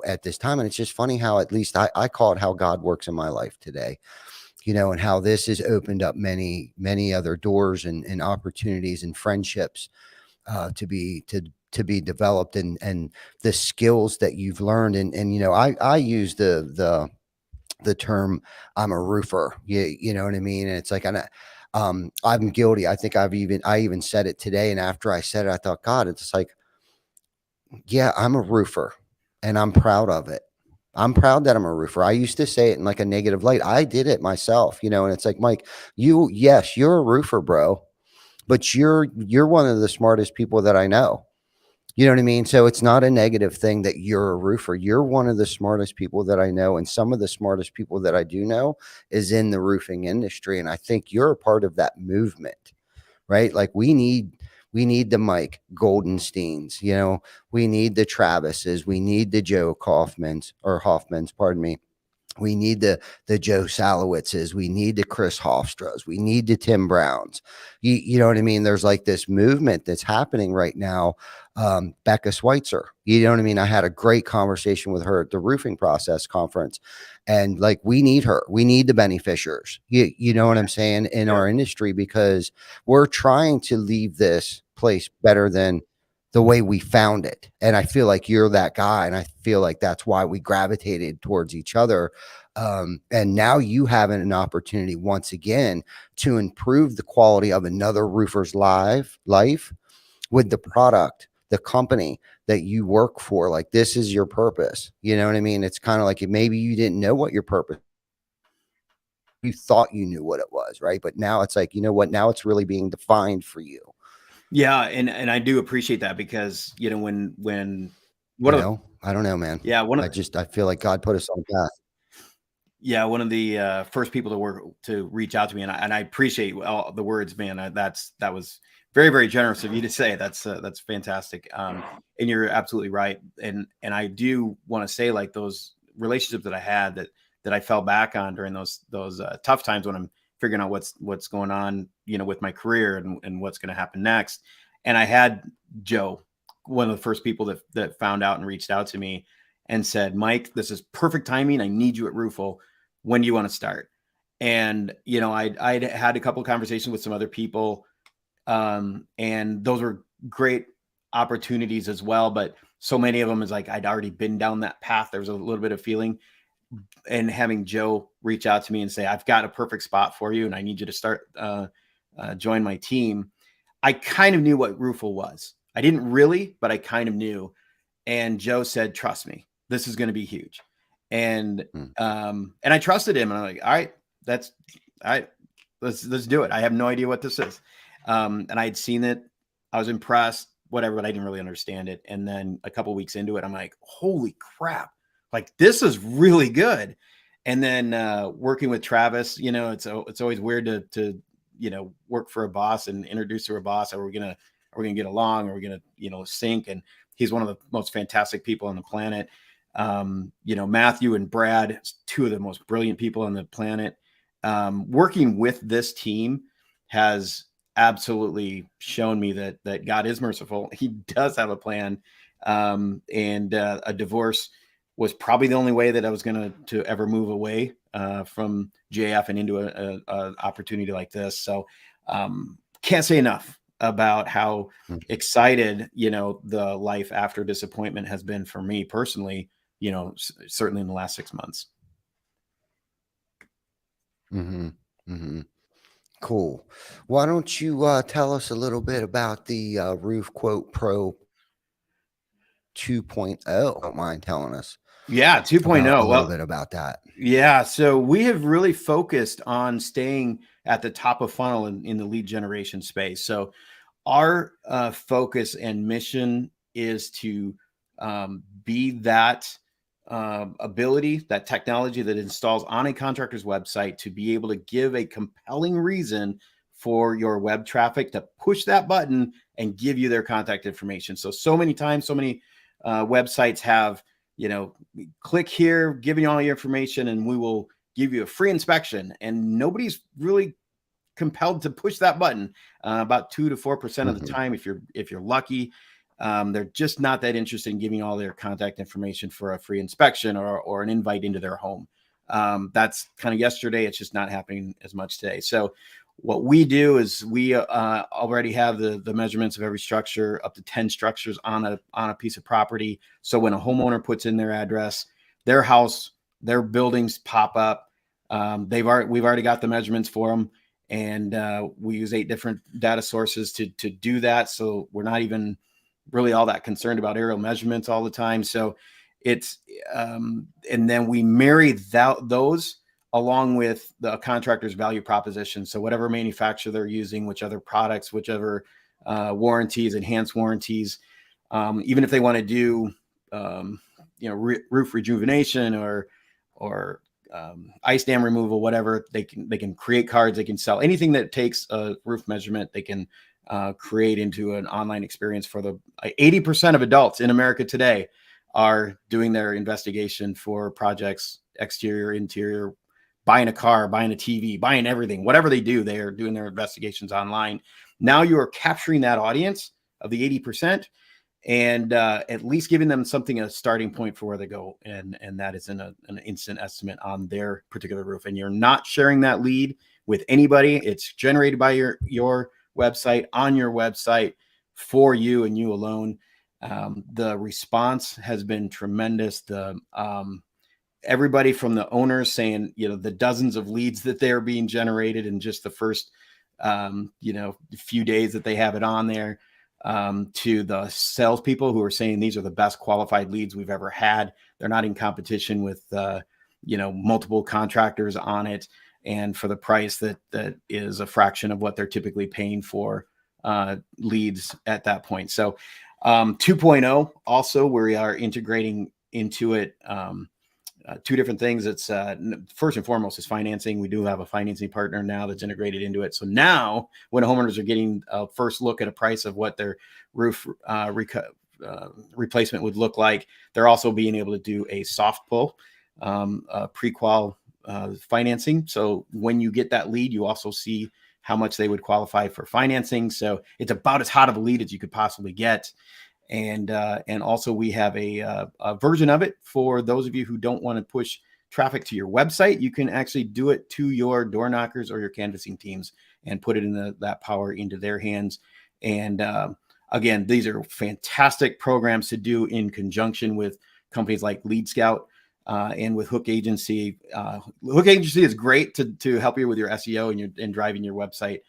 at this time. And it's just funny how, at least I call it how God works in my life today. And how this has opened up many, many other doors and opportunities and friendships to be developed, and the skills that you've learned. And I use the term, I'm a roofer. You know what I mean? And it's like, I'm guilty. I think I even said it today. And after I said it, I thought, God, it's like, yeah, I'm a roofer and I'm proud of it. I'm proud that I'm a roofer. I used to say it in like a negative light. I did it myself, and it's like, Mike, yes, you're a roofer, bro, but you're one of the smartest people that I know. You know what I mean? So it's not a negative thing that you're a roofer. You're one of the smartest people that I know. And some of the smartest people that I do know is in the roofing industry. And I think you're a part of that movement, right? Like we need the Mike Goldensteins, we need the Travises, we need the Joe Hoffmans, pardon me. We need the Joe Salowitzes. We need the Chris Hofstras. We need the Tim Browns. You know what I mean? There's like this movement that's happening right now. Becca Schweitzer, you know what I mean? I had a great conversation with her at the Roofing Process conference, and like, we need her. We need the Benny Fishers. You know what I'm saying? In our industry, because we're trying to leave this place better than the way we found it. And I feel like you're that guy. And I feel like that's why we gravitated towards each other. And now you have an opportunity once again to improve the quality of another roofer's life with the product, the company that you work for. Like, this is your purpose. You know what I mean? It's kind of like, maybe you didn't know what your purpose, you thought you knew what it was, right? But now it's like, you know what? Now it's really being defined for you. Yeah, and I do appreciate that, because I don't know, man. Yeah, I feel like God put us on a path. Yeah, one of the first people to reach out to me, and I appreciate all the words, man. That was very, very generous of you to say. That's fantastic. And you're absolutely right. And I do want to say, like, those relationships that I had that I fell back on during those tough times when I'm figuring out what's going on, with my career and what's going to happen next. And I had Joe, one of the first people that found out and reached out to me and said, Mike, this is perfect timing. I need you at ROOFLE. When do you want to start? And, I'd had a couple of conversations with some other people, and those were great opportunities as well. But so many of them is like, I'd already been down that path. There was a little bit of feeling, and having Joe reach out to me and say, I've got a perfect spot for you, and I need you to start, join my team. I kind of knew what ROOFLE was. I didn't really, but I kind of knew. And Joe said, trust me, this is going to be huge. And I trusted him, and I'm like, all right, that's all right. Let's do it. I have no idea what this is. And I'd seen it. I was impressed, whatever, but I didn't really understand it. And then a couple of weeks into it, I'm like, holy crap. Like, this is really good. And then working with Travis, it's always weird to work for a boss and introduce to a boss. Are we gonna get along? Are we gonna sync? And he's one of the most fantastic people on the planet. Matthew and Brad, two of the most brilliant people on the planet. Working with this team has absolutely shown me that God is merciful. He does have a plan. And a divorce was probably the only way that I was going to ever move away from JF and into a opportunity like this. So can't say enough about how excited, the life after disappointment has been for me personally, certainly in the last 6 months. Mm-hmm. Mm-hmm. Cool. Why don't you tell us a little bit about the Roof Quote Pro 2.0? Don't mind telling us. Yeah, 2.0. A little bit about that. Yeah, so we have really focused on staying at the top of funnel in the lead generation space. So our focus and mission is to be that ability, that technology that installs on a contractor's website to be able to give a compelling reason for your web traffic to push that button and give you their contact information. So many times, so many websites have, click here, give you all your information, and we will give you a free inspection. And nobody's really compelled to push that button. About 2 to 4% of the time, if you're lucky. They're just not that interested in giving all their contact information for a free inspection or an invite into their home. That's kind of yesterday. It's just not happening as much today. So what we do is we already have the measurements of every structure, up to 10 structures on a piece of property. So when a homeowner puts in their address, their house, their buildings pop up. We've already got the measurements for them. And we use 8 different data sources to do that. So we're not even really all that concerned about aerial measurements all the time. So it's, and then we marry those along with the contractor's value proposition. So whatever manufacturer they're using, which other products, whichever warranties, enhanced warranties, even if they want to do, roof rejuvenation or ice dam removal, whatever, they can create cards, they can sell anything that takes a roof measurement, they can create into an online experience for the 80% of adults in America today are doing their investigation for projects, exterior, interior, buying a car, buying a TV, buying everything, whatever they do, they are doing their investigations online. Now you are capturing that audience of the 80% and at least giving them a starting point for where they go. And that is an instant estimate on their particular roof. And you're not sharing that lead with anybody. It's generated by your website, on your website, for you and you alone. The response has been tremendous. Everybody from the owners saying, the dozens of leads that they're being generated in just the first, few days that they have it on there, to the salespeople who are saying these are the best qualified leads we've ever had. They're not in competition with, multiple contractors on it, and for the price that is a fraction of what they're typically paying for leads at that point. So 2.0 also, we are integrating into it two different things. It's first and foremost is financing. We do have a financing partner now that's integrated into it. So now when homeowners are getting a first look at a price of what their roof replacement would look like, they're also being able to do a soft pull, pre-qual financing. So when you get that lead, you also see how much they would qualify for financing. So it's about as hot of a lead as you could possibly get. And also we have a version of it for those of you who don't want to push traffic to your website. You can actually do it to your door knockers or your canvassing teams and put it in that power into their hands. And again, these are fantastic programs to do in conjunction with companies like Lead Scout and with Hook Agency. Hook Agency is great to help you with your SEO and driving your website.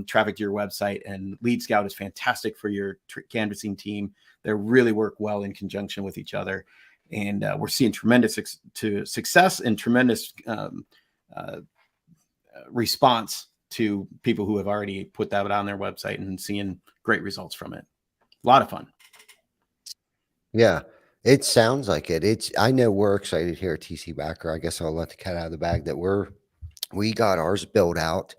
Traffic to your website, and Lead Scout is fantastic for your canvassing team. They really work well in conjunction with each other, and we're seeing tremendous success and tremendous response to people who have already put that on their website and seeing great results from it. A lot of fun. Yeah, it sounds like it. I know we're excited here at TC Backer. I guess I'll let the cat out of the bag that we got ours built out.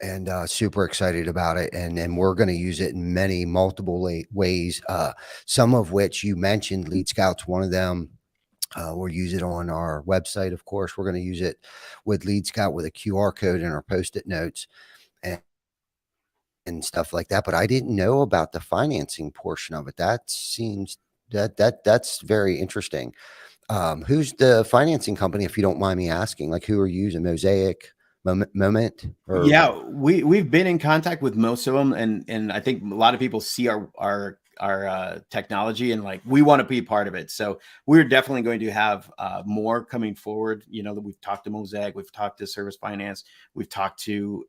And super excited about it. And we're going to use it in many multiple ways, some of which you mentioned. Lead Scout's one of them. We'll use it on our website. Of course, we're going to use it with Lead Scout with a QR code in our Post-it notes and stuff like that. But I didn't know about the financing portion of it. That seems that's very interesting. Who's the financing company, if you don't mind me asking? Like, who are you using? Mosaic, Moment? Or... Yeah, we've been in contact with most of them, and I think a lot of people see our technology and like we want to be part of it. So we're definitely going to have more coming forward. You know, that we've talked to Mosaic, we've talked to Service Finance, we've talked to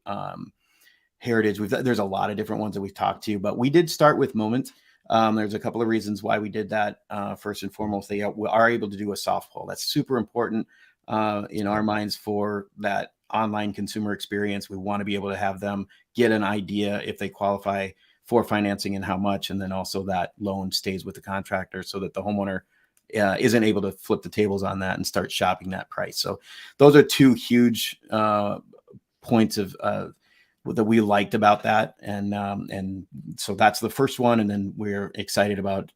Heritage. There's a lot of different ones that we've talked to, but we did start with Moment. There's a couple of reasons why we did that. First and foremost, they are able to do a soft pull. That's super important in our minds for that online consumer experience. We want to be able to have them get an idea if they qualify for financing and how much, and then also that loan stays with the contractor so that the homeowner isn't able to flip the tables on that and start shopping that price. So those are two huge points of that we liked about that, and so that's the first one. And then we're excited about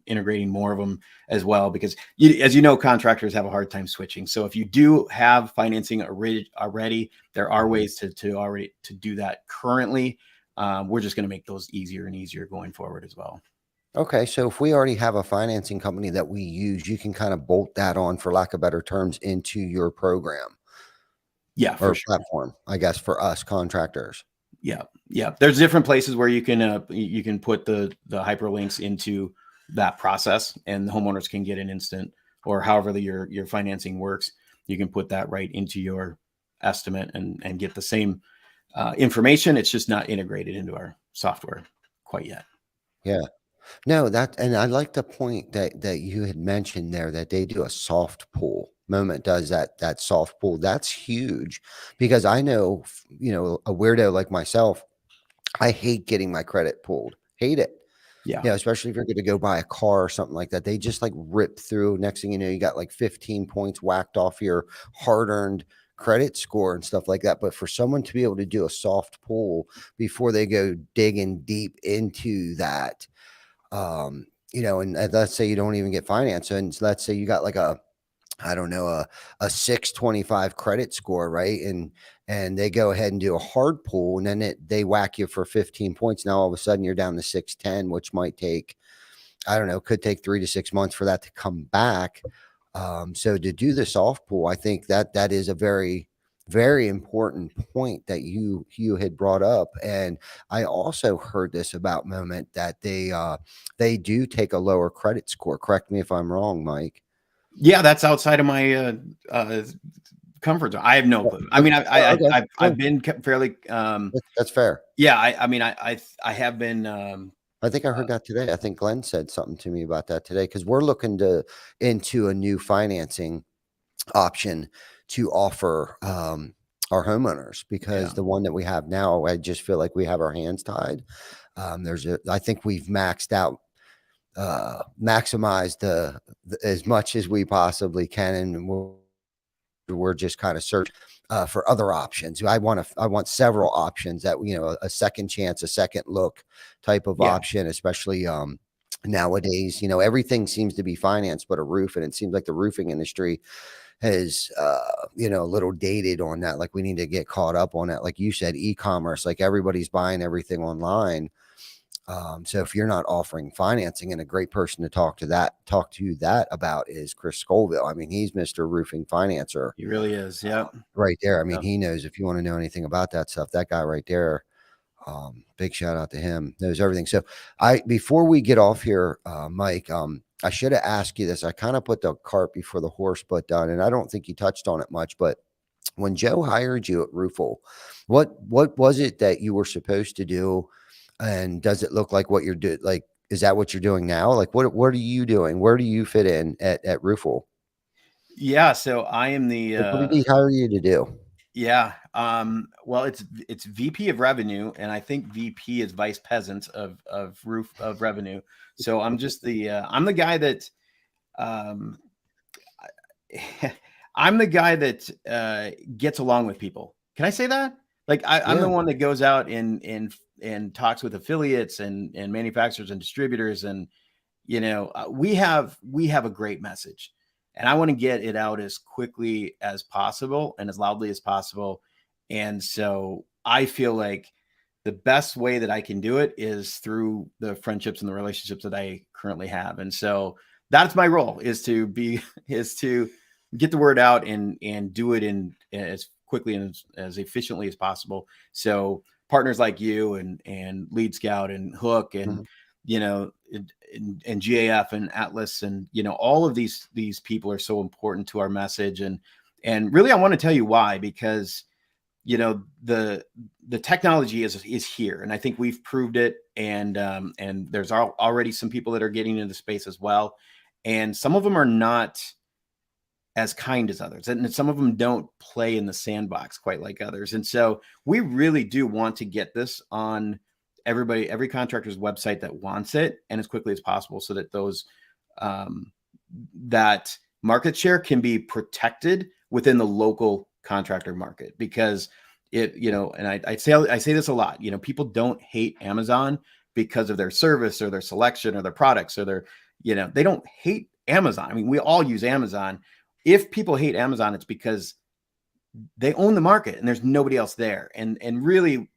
integrating more of them as well, because as you know, contractors have a hard time switching. So if you do have financing already, there are ways to do that currently. We're just going to make those easier and easier going forward as well. Okay, so if we already have a financing company that we use, you can kind of bolt that on, for lack of better terms, into your program. Yeah, or sure. Platform, I guess, for us contractors. Yeah. There's different places where you can put the hyperlinks into that process, and the homeowners can get an instant, or however your financing works. You can put that right into your estimate and get the same information. It's just not integrated into our software quite yet. Yeah. No, and I like the point that you had mentioned there, that they do a soft pull. Moment does that soft pull. That's huge, because I know, a weirdo like myself, I hate getting my credit pulled. Hate it. Yeah. Especially if you're going to go buy a car or something like that. They just like rip through. Next thing you know, you got like 15 points whacked off your hard-earned credit score and stuff like that. But for someone to be able to do a soft pull before they go digging deep into that, and let's say you don't even get finance, and let's say you got like a 625 credit score, right? And they go ahead and do a hard pull, and then they whack you for 15 points. Now all of a sudden you're down to 610, which might take, could take 3 to 6 months for that to come back. So to do the soft pull, I think that is a very, very important point that you had brought up. And I also heard this about Moment, that they do take a lower credit score. Correct me if I'm wrong, Mike. Yeah, that's outside of my comfort zone. I have no clue. I mean, I've been fairly. That's fair. Yeah, I have been. I think I heard that today. I think Glenn said something to me about that today, because we're looking into a new financing option to offer our homeowners, because the one that we have now, I just feel like we have our hands tied. I think we've maxed out maximize as much as we possibly can, and we're just kind of searching for other options. I want several options that, a second chance, a second look type of option, especially nowadays. Everything seems to be financed but a roof, and it seems like the roofing industry is a little dated on that. Like, we need to get caught up on that. Like you said, e-commerce, like everybody's buying everything online. So if you're not offering financing, and a great person to talk to that about is Chris Scoville. I mean, he's Mr. Roofing Financer. He really is. Yeah. Right there. I mean, he knows, if you want to know anything about that stuff, that guy right there, big shout out to him, knows everything. So before we get off here, Mike, I should have asked you this. I kind of put the cart before the horse, but and I don't think you touched on it much, but when Joe hired you at ROOFLE, what was it that you were supposed to do? And does it look like what you're doing? Like, is that what you're doing now? Like, what are you doing? Where do you fit in at ROOFLE? Yeah. So I am the, what did he hire you to do? Yeah. Well, it's VP of revenue, and I think VP is vice president of revenue. So I'm just I'm the guy that, I'm the guy that gets along with people. Can I say that? Like, I'm the one that goes out and talks with affiliates and manufacturers and distributors. And, we have a great message, and I want to get it out as quickly as possible and as loudly as possible. And so I feel like the best way that I can do it is through the friendships and the relationships that I currently have. And so that's my role, is to get the word out and do it in as quickly and as efficiently as possible. So partners like you and Lead Scout and Hook and, and GAF and Atlas and, all of these people are so important to our message. And really, I want to tell you why, because, the technology is here, and I think we've proved it. And there's already some people that are getting into the space as well. And some of them are not as kind as others, and some of them don't play in the sandbox quite like others. And so we really do want to get this on every contractor's website that wants it, and as quickly as possible, so that those that market share can be protected within the local contractor market. Because and I say this a lot, people don't hate Amazon because of their service or their selection or their products or their, they don't hate Amazon. I mean, we all use Amazon. If people hate Amazon, it's because they own the market and there's nobody else there. And really,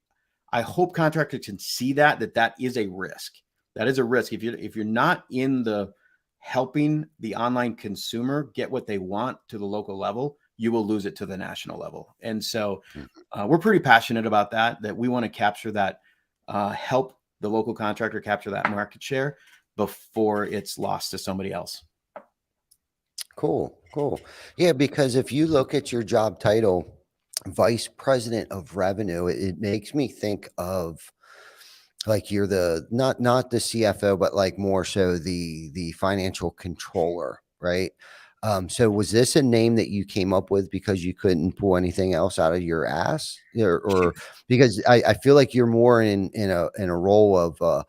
I hope contractors can see that is a risk. That is a risk. If you're not in the helping the online consumer get what they want to the local level, you will lose it to the national level. And so we're pretty passionate about that we want to capture that, help the local contractor capture that market share before it's lost to somebody else. Cool. Yeah, because if you look at your job title, Vice President of Revenue, it makes me think of, like, you're the not the CFO, but like more so the financial controller, right? So was this a name that you came up with because you couldn't pull anything else out of your ass, or because I feel like you're more in a role of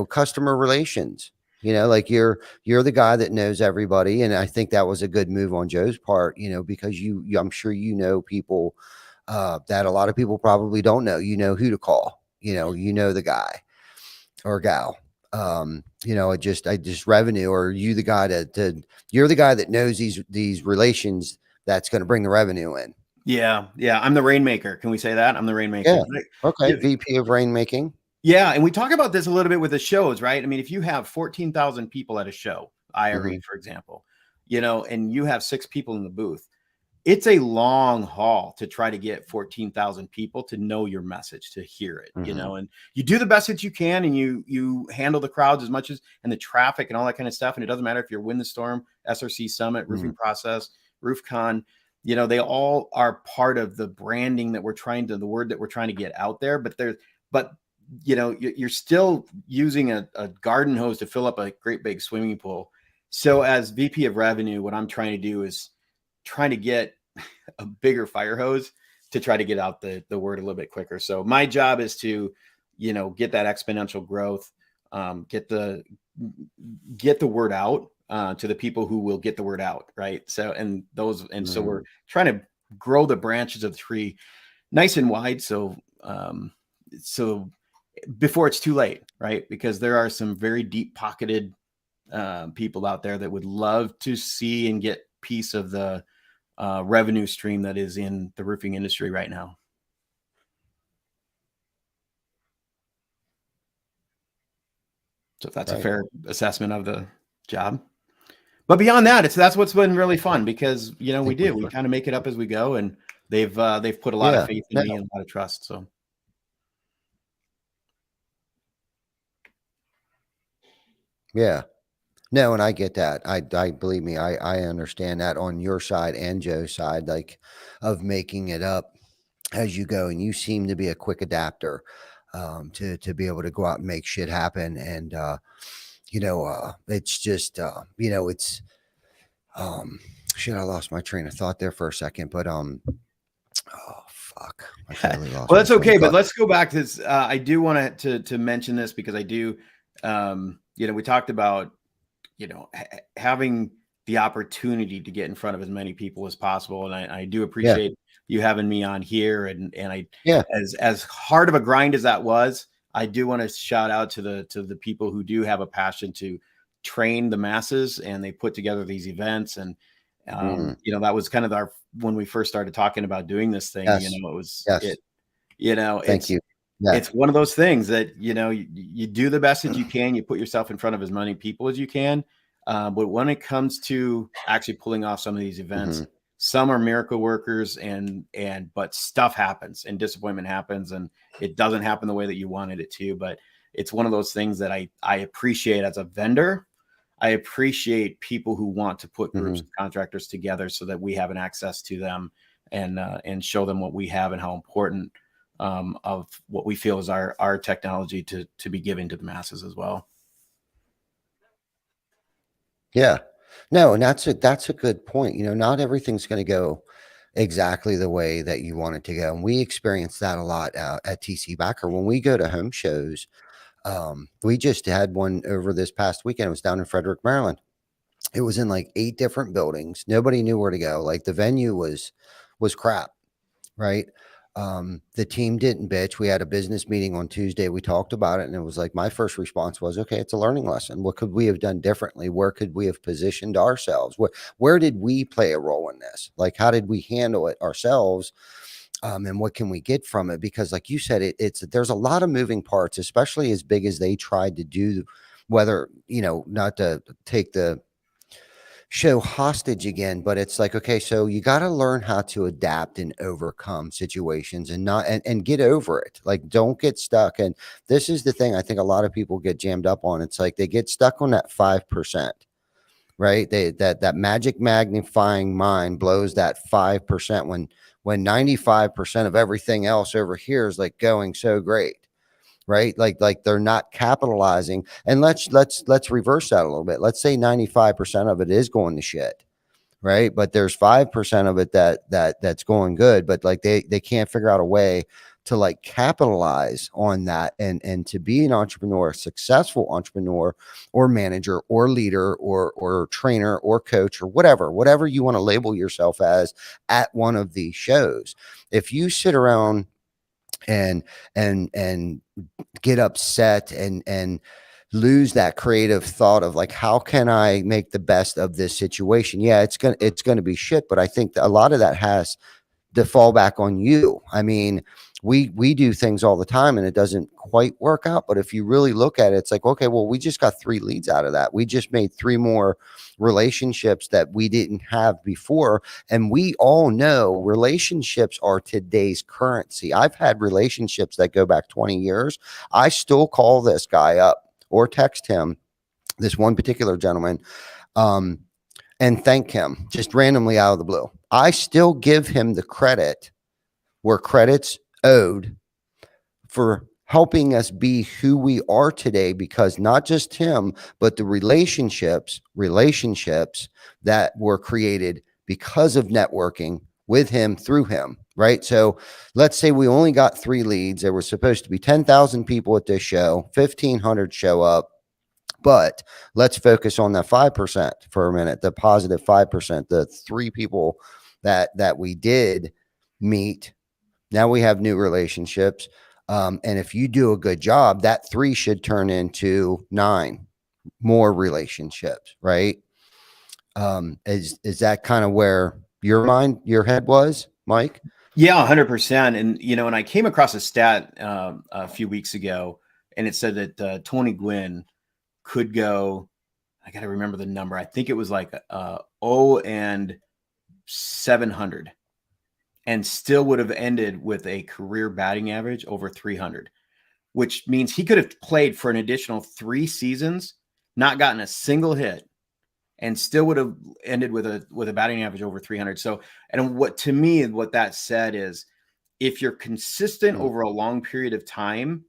customer relations? Like you're the guy that knows everybody. And I think that was a good move on Joe's part, because I'm sure people that a lot of people probably don't know, who to call, the guy or gal, just revenue, or you the guy you're the guy that knows these relations that's going to bring the revenue in. Yeah. I'm the rainmaker. Can we say that? I'm the rainmaker. Yeah. Okay. VP of rainmaking. Yeah. And we talk about this a little bit with the shows, right? I mean, if you have 14,000 people at a show, IRE, for example, and you have 6 people in the booth, it's a long haul to try to get 14,000 people to know your message, to hear it, and you do the best that you can, and you handle the crowds as much as, and the traffic and all that kind of stuff. And it doesn't matter if you're Win the Storm, SRC Summit, Roofing Process, RoofCon, they all are part of the branding the word that we're trying to get out there. But you're still using a garden hose to fill up a great big swimming pool. So as VP of revenue, what I'm trying to do is trying to get a bigger fire hose to try to get out the word a little bit quicker. So my job is to, get that exponential growth, get the word out to the people who will get the word out, right? So so we're trying to grow the branches of the tree nice and wide, so before it's too late, right? Because there are some very deep pocketed people out there that would love to see and get piece of the revenue stream that is in the roofing industry right now. So if that's a fair assessment of the job. But beyond that, that's what's been really fun, because we kind of make it up as we go, and they've put a lot of faith in me and a lot of trust. So yeah. No, and I get that. I believe me, I understand that on your side and Joe's side, like, of making it up as you go. And you seem to be a quick adapter, to be able to go out and make shit happen. And, it's just, it's, shit, I lost my train of thought there for a second, but, oh, fuck. I totally lost well, that's my train okay. of But thought. let's go back to this. I do want to mention this, because I do, we talked about, having the opportunity to get in front of as many people as possible. And I do appreciate you having me on here. And as hard of a grind as that was, I do want to shout out to the people who do have a passion to train the masses, and they put together these events. And, that was kind of when we first started talking about doing this thing, Yes. it was, Yes. Thank you. Yeah. It's one of those things that, you do the best that you can, you put yourself in front of as many people as you can. But when it comes to actually pulling off some of these events, some are miracle workers, but stuff happens and disappointment happens, and it doesn't happen the way that you wanted it to. But it's one of those things that I appreciate as a vendor. I appreciate people who want to put groups of contractors together so that we have an access to them, and show them what we have and how important of what we feel is our technology to be given to the masses as well. Yeah. No, and that's a good point. Not everything's going to go exactly the way that you want it to go. And we experience that a lot at TC Backer when we go to home shows. We just had one over this past weekend. It was down in Frederick, Maryland. It was in like 8 different buildings. Nobody knew where to go. Like, the venue was crap, right? The team didn't bitch. We had a business meeting on Tuesday. We talked about it, and it was like, my first response was, okay, it's a learning lesson. What could we have done differently? Where could we have positioned ourselves? Where did we play a role in this? Like, how did we handle it ourselves? And what can we get from it? Because like you said, there's a lot of moving parts, especially as big as they tried to do, whether, not to take the show hostage again, but it's like, okay, so you got to learn how to adapt and overcome situations, and and get over it. Like, don't get stuck. And this is the thing I think a lot of people get jammed up on. It's like they get stuck on that 5%, right? That magic magnifying mind blows that 5% when 95% of everything else over here is like going so great. Right. Like they're not capitalizing. And let's reverse that a little bit. Let's say 95% of it is going to shit. Right. But there's 5% of it that's going good. But like they can't figure out a way to like capitalize on that and to be an entrepreneur, a successful entrepreneur or manager or leader or trainer or coach or whatever you want to label yourself as at one of these shows. If you sit around and get upset and lose that creative thought of like, how can I make the best of this situation? Yeah, it's going to be shit. But I think a lot of that has to fall back on you. I mean, we do things all the time and it doesn't quite work out. But if you really look at it, it's like, okay, well, we just got 3 leads out of that. We just made 3 more relationships that we didn't have before. And we all know relationships are today's currency. I've had relationships that go back 20 years. I still call this guy up or text him, this one particular gentleman, and thank him just randomly out of the blue. I still give him the credit where credit's owed for helping us be who we are today, because not just him, but the relationships that were created because of networking with him, through him, right? So let's say we only got 3 leads. There were supposed to be 10,000 people at this show, 1,500 show up. But let's focus on that 5% for a minute, the positive 5%, the 3 people that we did meet. Now we have new relationships. And if you do a good job, that 3 should turn into 9 more relationships, right? Is that kind of where your head was, Mike? Yeah, 100%. And, and I came across a stat a few weeks ago, and it said that Tony Gwynn could go, I got to remember the number. I think it was like 0-700 and still would have ended with a career batting average over 300, which means he could have played for an additional 3 seasons, not gotten a single hit, and still would have ended with a batting average over 300. So, and what that said is, if you're consistent over a long period of time,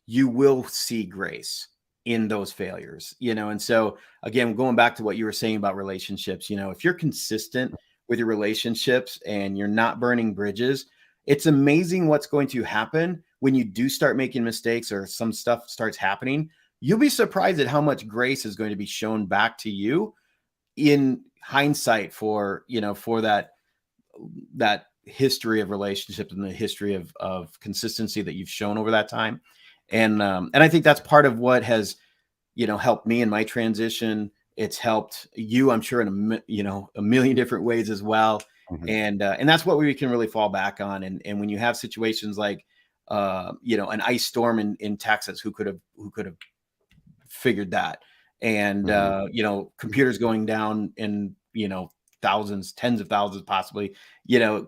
you will see grace in those failures, and so again, going back to what you were saying about relationships, if you're consistent with your relationships and you're not burning bridges, it's amazing what's going to happen when you do start making mistakes or some stuff starts happening. You'll be surprised at how much grace is going to be shown back to you in hindsight for that history of relationships and the history of consistency that you've shown over that time. And I think that's part of what has, helped me in my transition. It's helped you, I'm sure, in a million different ways as well. Mm-hmm. And that's what we can really fall back on. And when you have situations like, an ice storm in Texas, who could have figured that? And, computers going down in, thousands, tens of thousands, possibly,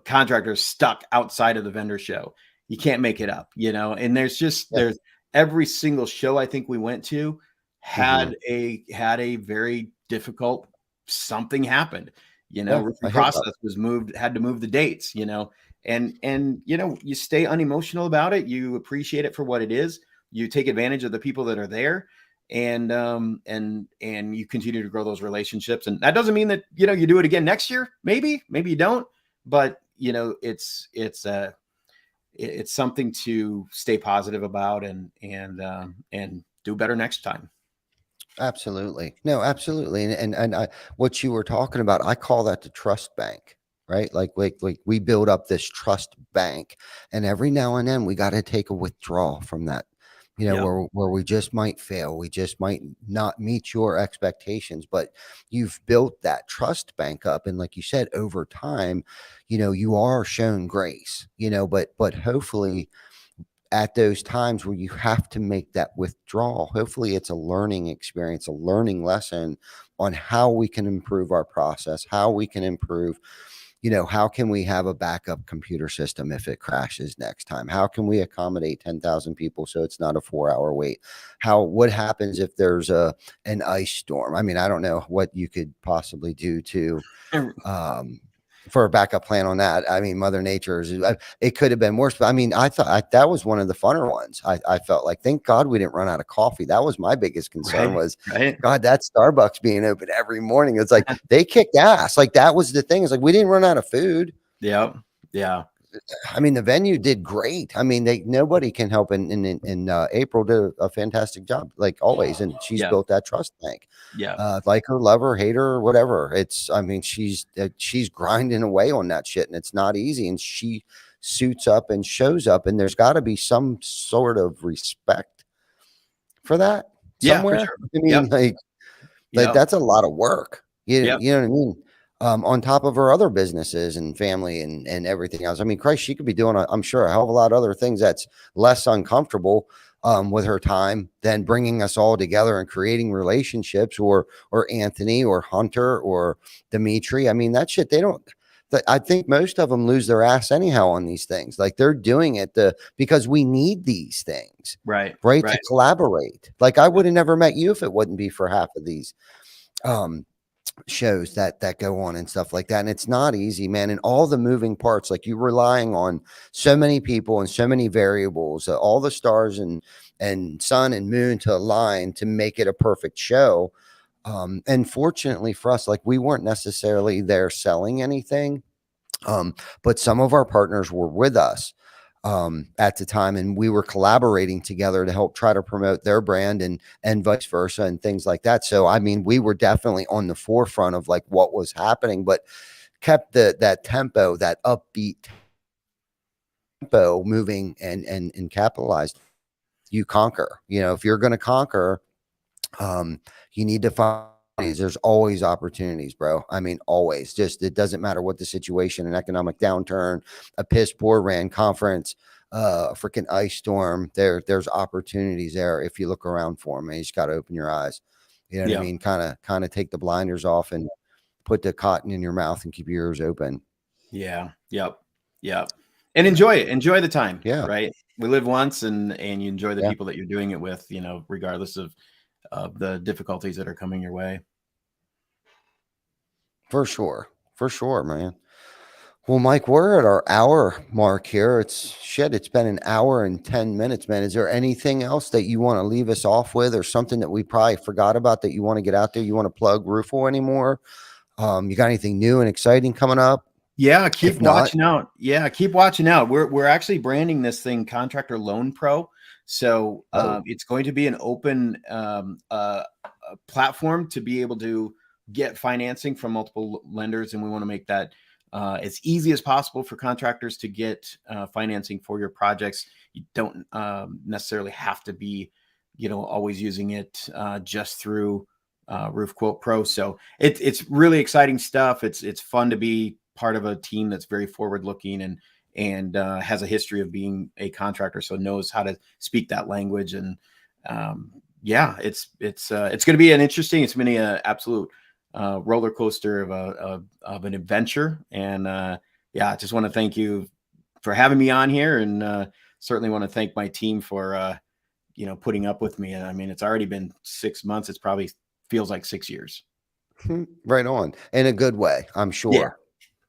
contractors stuck outside of the vendor show. You can't make it up, and there's every single show I think we went to had a very difficult something happened, roofing process was had to move the dates, and you stay unemotional about it. You appreciate it for what it is. You take advantage of the people that are there, and you continue to grow those relationships. And that doesn't mean that, you do it again next year. Maybe you don't, but it's something to stay positive about and do better next time. Absolutely. No, absolutely. And what you were talking about, I call that the trust bank, right? Like we build up this trust bank, and every now and then we got to take a withdrawal from that, where we just might fail. We just might not meet your expectations, but you've built that trust bank up. And like you said, over time, you are shown grace, but hopefully at those times where you have to make that withdrawal, hopefully it's a learning experience, a learning lesson on how we can improve our process, how we can improve, how can we have a backup computer system if it crashes next time? How can we accommodate 10,000 people so it's not a 4-hour wait? What happens if there's an ice storm? I mean, I don't know what you could possibly do to for a backup plan on that. I mean, Mother Nature it could have been worse, but I mean, I thought that was one of the funner ones. I felt like, thank God we didn't run out of coffee. That was my biggest concern God, that Starbucks being open every morning. It's like they kicked ass. Like that was the thing. It's like, we didn't run out of food. Yeah. Yeah. I mean, the venue did great. I mean, nobody can help. In April did a fantastic job, like always. And she's built that trust bank. Yeah. Like her, love her, hate her, whatever. She's grinding away on that shit, and it's not easy. And she suits up and shows up, and there's got to be some sort of respect for that somewhere. For sure. I mean, like that's a lot of work. You know what I mean? On top of her other businesses and family and everything else. I mean, Christ, she could be doing, I'm sure, a hell of a lot of other things that's less uncomfortable with her time than bringing us all together and creating relationships, or Anthony or Hunter or Dimitri. I mean, that shit, I think most of them lose their ass anyhow on these things. Like they're doing it because we need these things, right? To collaborate. Like I would have never met you if it wouldn't be for half of these shows that go on and stuff like that. And it's not easy, man. And all the moving parts, like you're relying on so many people and so many variables, all the stars and sun and moon to align to make it a perfect show. And fortunately for us, like we weren't necessarily there selling anything. But some of our partners were with us at the time, and we were collaborating together to help try to promote their brand and vice versa and things like that. So, I mean, we were definitely on the forefront of like what was happening, but kept that tempo, that upbeat tempo moving and capitalized. You conquer, if you're going to conquer, you need to find, there's always opportunities, bro. I mean, always. Just it doesn't matter what the situation, an economic downturn, a piss poor ran conference, a freaking ice storm. There's opportunities there if you look around for them. And you just got to open your eyes. You know what I mean? Kind of take the blinders off and put the cotton in your mouth and keep your ears open. Yeah. Yep. Yep. And enjoy it. Enjoy the time. Yeah. Right. We live once, and you enjoy the Yeah. people that you're doing it with, regardless of the difficulties that are coming your way. For sure, man. Well, Mike, we're at our hour mark here. It's been an hour and 10 minutes, man. Is there anything else that you want to leave us off with, or something that we probably forgot about that you want to get out there? You want to plug ROOFLE anymore? You got anything new and exciting coming up? Yeah, keep watching out. Yeah, keep watching out. We're actually branding this thing Contractor Loan Pro. So it's going to be an open platform to be able to get financing from multiple lenders, and we want to make that as easy as possible for contractors to get financing for your projects. You don't necessarily have to be, always using it just through Roof Quote Pro. So it's really exciting stuff. It's fun to be part of a team that's very forward looking and has a history of being a contractor, so knows how to speak that language. And yeah, it's going to be it's been an absolute roller coaster of an adventure. And yeah, I just want to thank you for having me on here, and certainly want to thank my team for putting up with me. I mean, it's already been 6 months. It's probably feels like 6 years. Right on, in a good way, I'm sure. Yeah.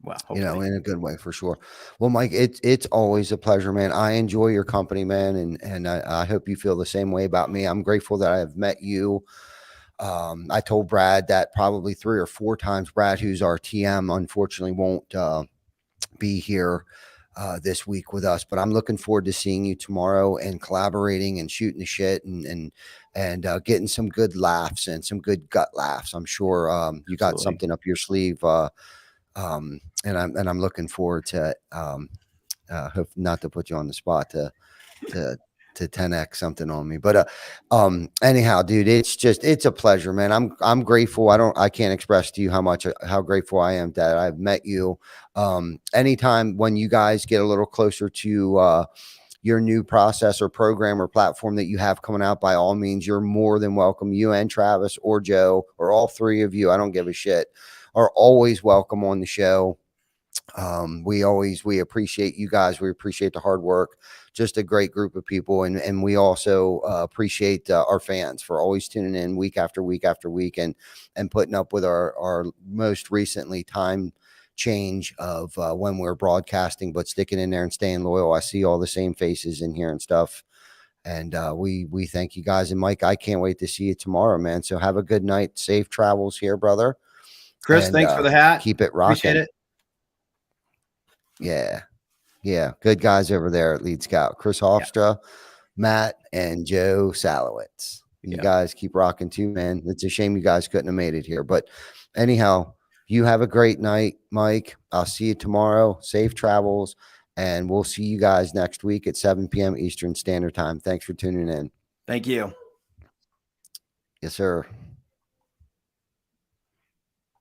Well, in a good way, for sure. Well, Mike, it's always a pleasure, man. I enjoy your company, man, and I hope you feel the same way about me. I'm grateful that I have met you. I told Brad that probably 3 or 4 times. Brad, who's our TM, unfortunately won't be here this week with us, but I'm looking forward to seeing you tomorrow and collaborating and shooting the shit and getting some good laughs and some good gut laughs. I'm sure you got something up your sleeve. And I'm looking forward to hope not to put you on the spot to 10x something on me, but anyhow, dude, it's a pleasure, man. I'm grateful. I can't express to you how grateful I am that I've met you. Anytime when you guys get a little closer to your new process or program or platform that you have coming out, by all means, you're more than welcome. You and Travis or Joe, or all 3 of you, I don't give a shit, are always welcome on the show. We appreciate you guys. We appreciate the hard work. Just a great group of people. And we also appreciate our fans for always tuning in week after week after week and putting up with our most recently time change of when we're broadcasting, but sticking in there and staying loyal. I see all the same faces in here and stuff. And we thank you guys. And Mike, I can't wait to see you tomorrow, man. So have a good night. Safe travels here, brother. Chris, thanks for the hat. Keep it rocking. Appreciate it. Yeah. Good guys over there at Lead Scout. Chris Hofstra, Matt, and Joe Salowitz. You guys keep rocking too, man. It's a shame you guys couldn't have made it here. But anyhow, you have a great night, Mike. I'll see you tomorrow. Safe travels. And we'll see you guys next week at 7 p.m. Eastern Standard Time. Thanks for tuning in. Thank you. Yes, sir.